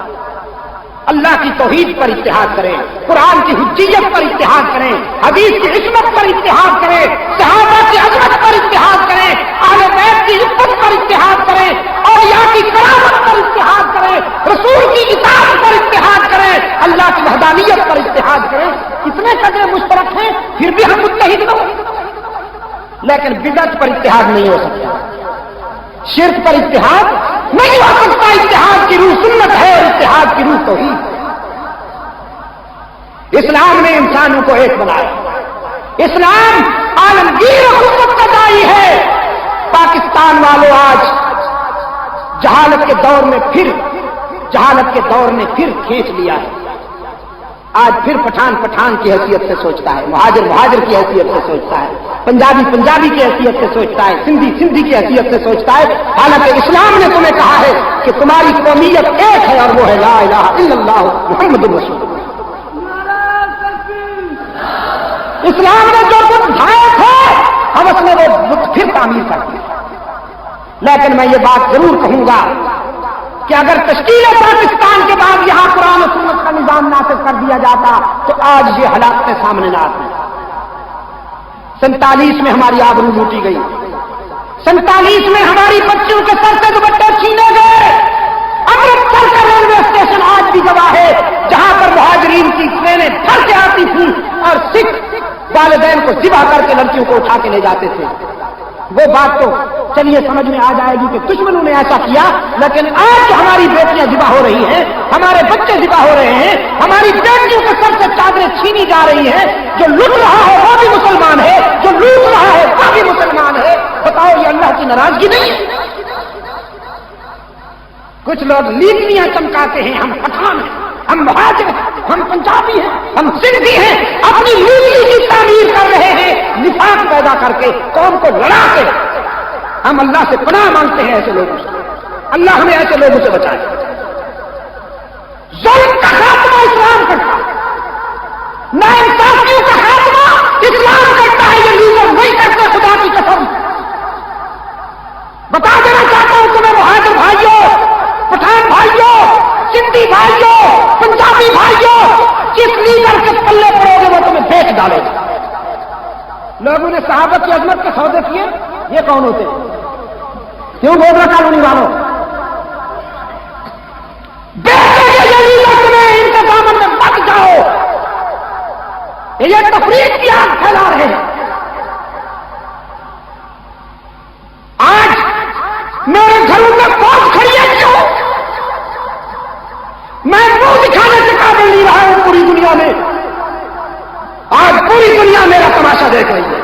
اللہ کی توحید پر اتحاد کریں، قرآن کی حجیت پر اتحاد کریں، حدیث کی عصمت پر اتحاد کریں، صحابہ کی عظمت پر اتحاد کریں، اہل بیت کی عزت پر اتحاد کریں، اولیاء کی کرامت پر اتحاد کریں، رسول کی اطاعت پر اتحاد کریں، اللہ کی وحدانیت پر اتحاد کریں۔ اتنے قدر مشترک ہیں پھر بھی ہم متحد نہ ہوں، لیکن بدعت پر اتحاد نہیں ہو سکتا، شرک پر اتحاد نہیں ہو سکتا۔ اتحاد کی روح سنت ہے اور اتحاد کی روح توحید۔ اسلام نے انسانوں کو ایک بنایا، اسلام عالمگیر حکومت کا داعی ہے۔ پاکستان والوں آج جہالت کے دور میں پھر کھینچ لیا ہے، آج پھر پٹھان کی حیثیت سے سوچتا ہے، مہاجر کی حیثیت سے سوچتا ہے، پنجابی کی حیثیت سے سوچتا ہے، سندھی کی حیثیت سے سوچتا ہے، حالانکہ اسلام نے تمہیں کہا ہے کہ تمہاری قومیت ایک ہے اور وہ ہے لا الہ الا اللہ محمد الرسول اللہ۔ اسلام نے جو بت ڈھائے تھے ہم اس نے وہ بت پھر تعمیر کر دیا۔ لیکن میں یہ بات ضرور کہوں گا کہ اگر تشکیل پاکستان کے بعد یہاں قرآن و سنت کا نظام نافذ کر دیا جاتا تو آج یہ حالات سامنے نہ آتی۔ 47 میں ہماری آبرو لوٹی گئی، 47 میں ہماری بچیوں کے سر سے دوپٹے چھینے گئے۔ امرتسر کا ریلوے اسٹیشن آج بھی گواہ ہے، جہاں پر مہاجرین کی ٹرینیں بھر کے آتی تھیں اور سکھ والدین کو ذبح کر کے لڑکیوں کو اٹھا کے لے جاتے تھے۔ وہ بات تو چلیے سمجھ میں آ جائے گی کہ دشمنوں نے ایسا کیا، لیکن آج جو ہماری بیٹیاں ذبح ہو رہی ہیں، ہمارے بچے ذبح ہو رہے ہیں، ہماری بیٹیوں کے سر سے چادریں چھینی جا رہی ہیں، جو لٹ رہا ہے وہ بھی مسلمان ہے، جو لوٹ رہا ہے وہ بھی مسلمان ہے، بتاؤ یہ اللہ کی ناراضگی نہیں ہے؟ کچھ لوگ لیکیاں چمکاتے ہیں، ہم پٹھان ہیں، ہم مہاجر ہیں، ہم پنجابی ہیں، ہم سندھی ہیں، اپنی لیکی کی تعمیر کر رہے ہیں، نفاق پیدا کر کے قوم کو لڑا کے۔ ہم اللہ سے پناہ مانگتے ہیں ایسے لوگوں سے، اللہ ہمیں ایسے لوگوں سے بچائے۔ ظلم کا خاتمہ اسلام کرتا ہے، ناانصافیوں کا خاتمہ اسلام کرتا ہے، یہ لیڈر نہیں کرتے، خدا کی قسم۔ بتا دینا چاہتا ہوں تمہیں مہاجر بھائیوں، پٹھان بھائیوں، سندھی بھائیوں، پنجابی بھائیوں، جس لیڈر کے پلے پڑو گے وہ تمہیں بیچ ڈالے گا۔ لوگوں نے صحابہ کی عظمت کے سودے کیے، یہ کون ہوتے ہیں؟ کیوں گودرا کالونی والوں ان کے دامن میں مت جاؤ، یہ تفریق کی آگ پھیلا رہے ہیں۔ آج میرے گھروں میں فوج کھڑی ہے، کیوں؟ میں منہ دکھانے سے قابل نہیں رہا ہوں پوری دنیا میں۔ آج پوری دنیا میرا تماشا دیکھ رہی ہے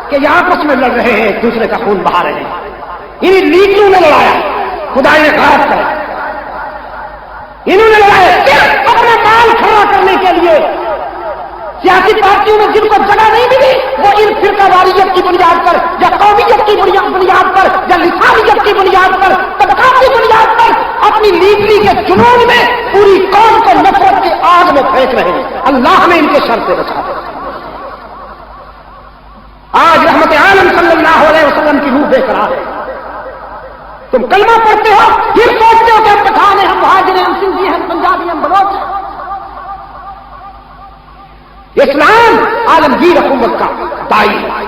کہ یہ آپس میں لڑ رہے ہیں، ایک دوسرے کا خون بہا رہے ہیں۔ انہیں لیڈروں نے لڑایا، خدا نے غارت کرا، انہوں نے لڑایا صرف اپنا مال کھڑا کرنے کے لیے۔ سیاسی پارٹیوں میں جن کو جگہ نہیں ملی وہ ان فرقہ واریت کی بنیاد پر یا قومیت کی بنیاد پر یا لسانیت کی بنیاد پر طبقاتی بنیاد پر اپنی لیڈری کے جنون میں پوری قوم کو نفرت کی آگ میں پھینک رہے ہیں۔ اللہ ہمیں ان کے شر سے بچا دے۔ آج رحمت عالم صلی اللہ علیہ وسلم کی روح بے قرار ہے۔ تم کلمہ پڑھتے ہو پھر سوچتے ہو کہ ہم پٹھان ہیں، ہم مہاجر ہیں، ہم سندھی ہیں، ہم پنجابی ہیں، ہم بلوچ ہیں۔ اسلام عالمگیر حکومت کا دائی ہے۔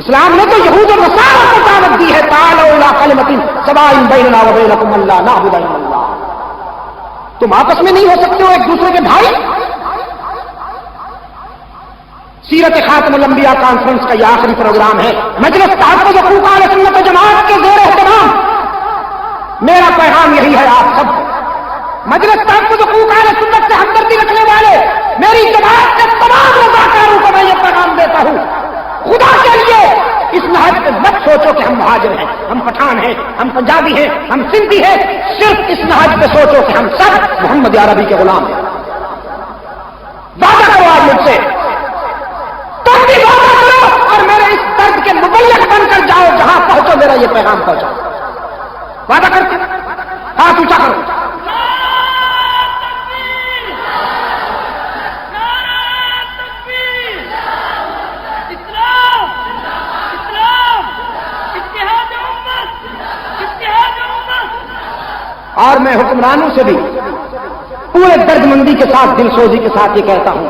اسلام نے تو یہود و نصارہ کو دعوت دی ہے، تعالوا الی کلمۃ سواء بیننا و بینکم الا نعبد الا اللہ۔ تم آپس میں نہیں ہو سکتے ہو ایک دوسرے کے بھائی؟ سیرت خاتم الانبیاء کانفرنس کا یہ آخری پروگرام ہے، مجلس تحفظ حقوق اہل سنت و جماعت کے زیر اہتمام میرا پیغام یہی ہے آپ سب کو۔ مجلس تحفظ حقوق اہل سنت سے ہمدردی رکھنے والے میری جماعت کے تمام رضاکاروں کو میں یہ پیغام دیتا ہوں، خدا کے لیے اس نہج پہ مت سوچو کہ ہم مہاجر ہیں، ہم پٹھان ہیں، ہم پنجابی ہیں، ہم سندھی ہیں، صرف اس نہج پہ سوچو کہ ہم سب محمد عربی کے غلام ہیں۔ وعدہ کرو آج مجھ سے، تم بھی وعدہ کرو اور میرے اس درد کے مبلغ بن کر جاؤ، جہاں پہنچو میرا یہ پیغام پہنچاؤ۔ وعدہ کرتے ہاتھ اونچا کرو۔ اور میں حکمرانوں سے بھی پورے درد مندی کے ساتھ، دل سوزی کے ساتھ یہ کہتا ہوں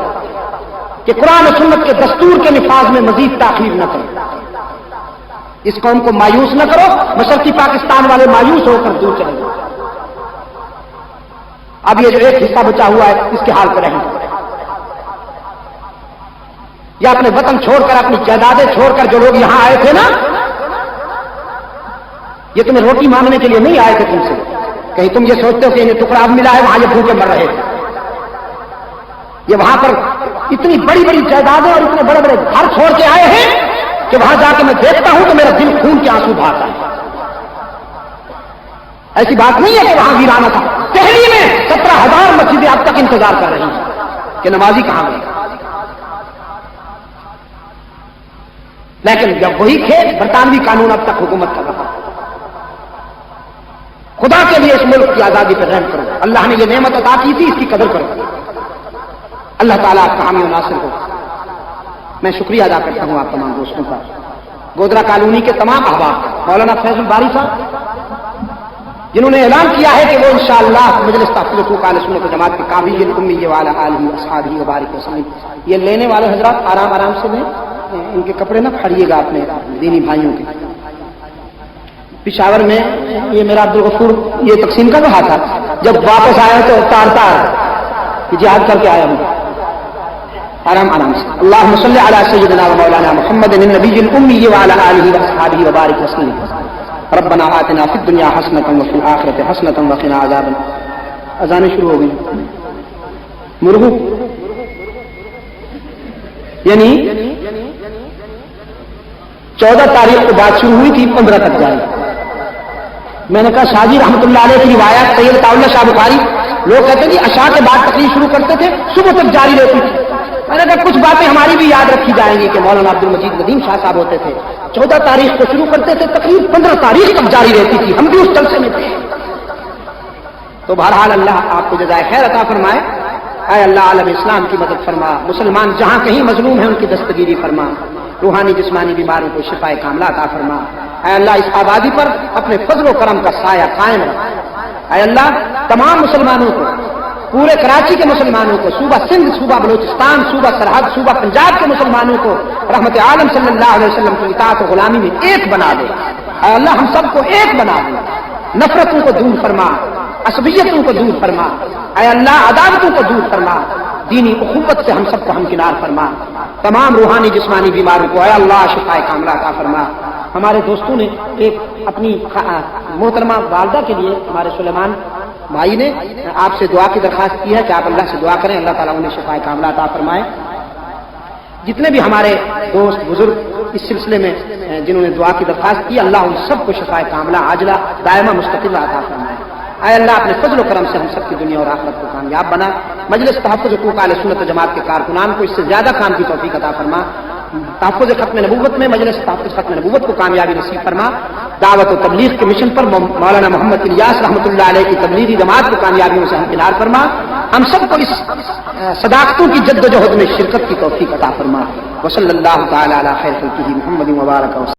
کہ قرآن و سنت کے دستور کے نفاذ میں مزید تاخیر نہ کرو، اس قوم کو مایوس نہ کرو۔ مشرقی پاکستان والے مایوس ہو کر دور چلے گئے، اب یہ جو ایک حصہ بچا ہوا ہے اس کے حال پر رہیں، یا اپنے وطن چھوڑ کر، اپنی جائیدادیں چھوڑ کر جو لوگ یہاں آئے تھے نا، یہ تمہیں روٹی مانگنے کے لیے نہیں آئے تھے تم سے، کہیں تم یہ سوچتے ہو کہ انہیں ٹکڑا اب ملا ہے وہاں یہ بھوکے مر رہے تھے۔ یہ وہاں پر اتنی بڑی بڑی جائیدادیں اور اتنے بڑے بڑے گھر چھوڑ کے آئے ہیں کہ وہاں جا کے میں دیکھتا ہوں تو میرا دل خون کے آنسو بہاتا ہے۔ ایسی بات نہیں ہے کہ وہاں ویرانہ تھا، دہلی میں 17,000 مسجدیں اب تک انتظار کر رہی ہیں کہ نمازی کہاں گئے، لیکن جب وہی کھیت برطانوی قانون اب تک حکومت کر رہا ہے۔ خدا کے لیے اس ملک کی آزادی پر رحم کرو، اللہ نے یہ نعمت عطا کی تھی، اس کی قدر کرو، اللہ تعالیٰ آپ کا حامی و ناصر ہو۔ میں شکریہ ادا کرتا ہوں آپ تمام دوستوں کا، گودرا کالونی کے تمام احباب، مولانا فیض الباری صاحب جنہوں نے اعلان کیا ہے کہ وہ انشاءاللہ مجلس تحفظ حقوق اہل سنت و جماعت کے قابل امی وعلی آلہ واصحابہ وبارک وسلم۔ یہ لینے والے حضرات آرام آرام سے لیں، ان کے کپڑے نہ پھاڑیے گا اپنے دینی بھائیوں کے۔ پشاور میں یہ میرا عبدالغفور یہ تقسیم کر رہا تھا، جب واپس آیا تو تار کہ جہاد کر کے آیا ہوں، آرام آرام سے. اللهم صل على سيدنا ومولانا محمد النبي الأمي وعلى آله وأصحابه وبارك وسلم. ربنا آتنا في الدنيا حسنة وفي الآخرة حسنة وقنا عذاب. اذانیں شروع ہو گئی. مرغو یعنی 14 تاریخ کو بات شروع ہوئی تھی 15 تک جاری. میں نے کہا شاہ جی رحمۃ اللہ علیہ کی روایات سید عطاءاللہ شاہ بخاری لوگ کہتے ہیں کہ عشاء کے بعد تقریر شروع کرتے تھے صبح تک جاری رہتی تھی. میں نے کہا کچھ باتیں ہماری بھی یاد رکھی جائیں گی کہ مولانا عبد المجید ندیم شاہ صاحب ہوتے تھے 14 تاریخ کو شروع کرتے تھے تقریر 15 تاریخ تک جاری رہتی تھی. ہم بھی اس جلسے میں تھے. تو بہرحال اللہ آپ کو جزائے خیر عطا فرمائے. اے اللہ عالم اسلام کی مدد فرما. مسلمان جہاں کہیں مظلوم ہیں ان کی دستگیری فرما. روحانی جسمانی بیماروں کو شفائے کاملہ عطا فرما. اے اللہ اس آبادی پر اپنے فضل و کرم کا سایہ قائم رکھ. اے اللہ تمام مسلمانوں کو پورے کراچی کے مسلمانوں کو صوبہ سندھ صوبہ بلوچستان صوبہ سرحد صوبہ پنجاب کے مسلمانوں کو رحمت عالم صلی اللہ علیہ وسلم کی اطاعت و غلامی میں ایک بنا دے. اے اللہ ہم سب کو ایک بنا دے. نفرتوں کو دور فرما عصبیتوں کو دور فرما. اے اللہ عداوتوں کو دور فرما. دینی اخوت سے ہم سب کو ہمکنار فرما. تمام روحانی جسمانی بیماروں کو اے اللہ شفائے کاملہ عطا فرما. ہمارے دوستوں نے ایک اپنی محترمہ والدہ کے لیے ہمارے سلیمان بھائی نے آپ سے دعا کی درخواست کی ہے کہ آپ اللہ سے دعا کریں اللہ تعالیٰ انہیں شفائے کاملہ عطا فرمائے. جتنے بھی ہمارے دوست بزرگ اس سلسلے میں جنہوں نے دعا کی درخواست کی اللہ ان سب کو شفائے کاملہ عاجلہ دائمہ مستقلہ عطا فرمائے. اے اللہ اپنے فضل و کرم سے ہم سب کی دنیا اور آخرت کو کامیاب بنا. مجلس تحفظ حقوق اہل سنت و جماعت کے کارکنان کو اس سے زیادہ کام کی توفیق عطا فرما. تحفظ ختم نبوت میں مجلس تحفظ ختم نبوت کو کامیابی نصیب فرما. دعوت و تبلیغ کے مشن پر مولانا محمد الیاس رحمۃ اللہ علیہ کی تبلیغی جماعت کو کامیابیوں سے ہمکنار فرما. ہم سب کو اس صداقتوں کی جد و جہد میں شرکت کی توفیق عطا فرما. وصلی اللہ تعالی علی خیر خلقہ محمد مبارک.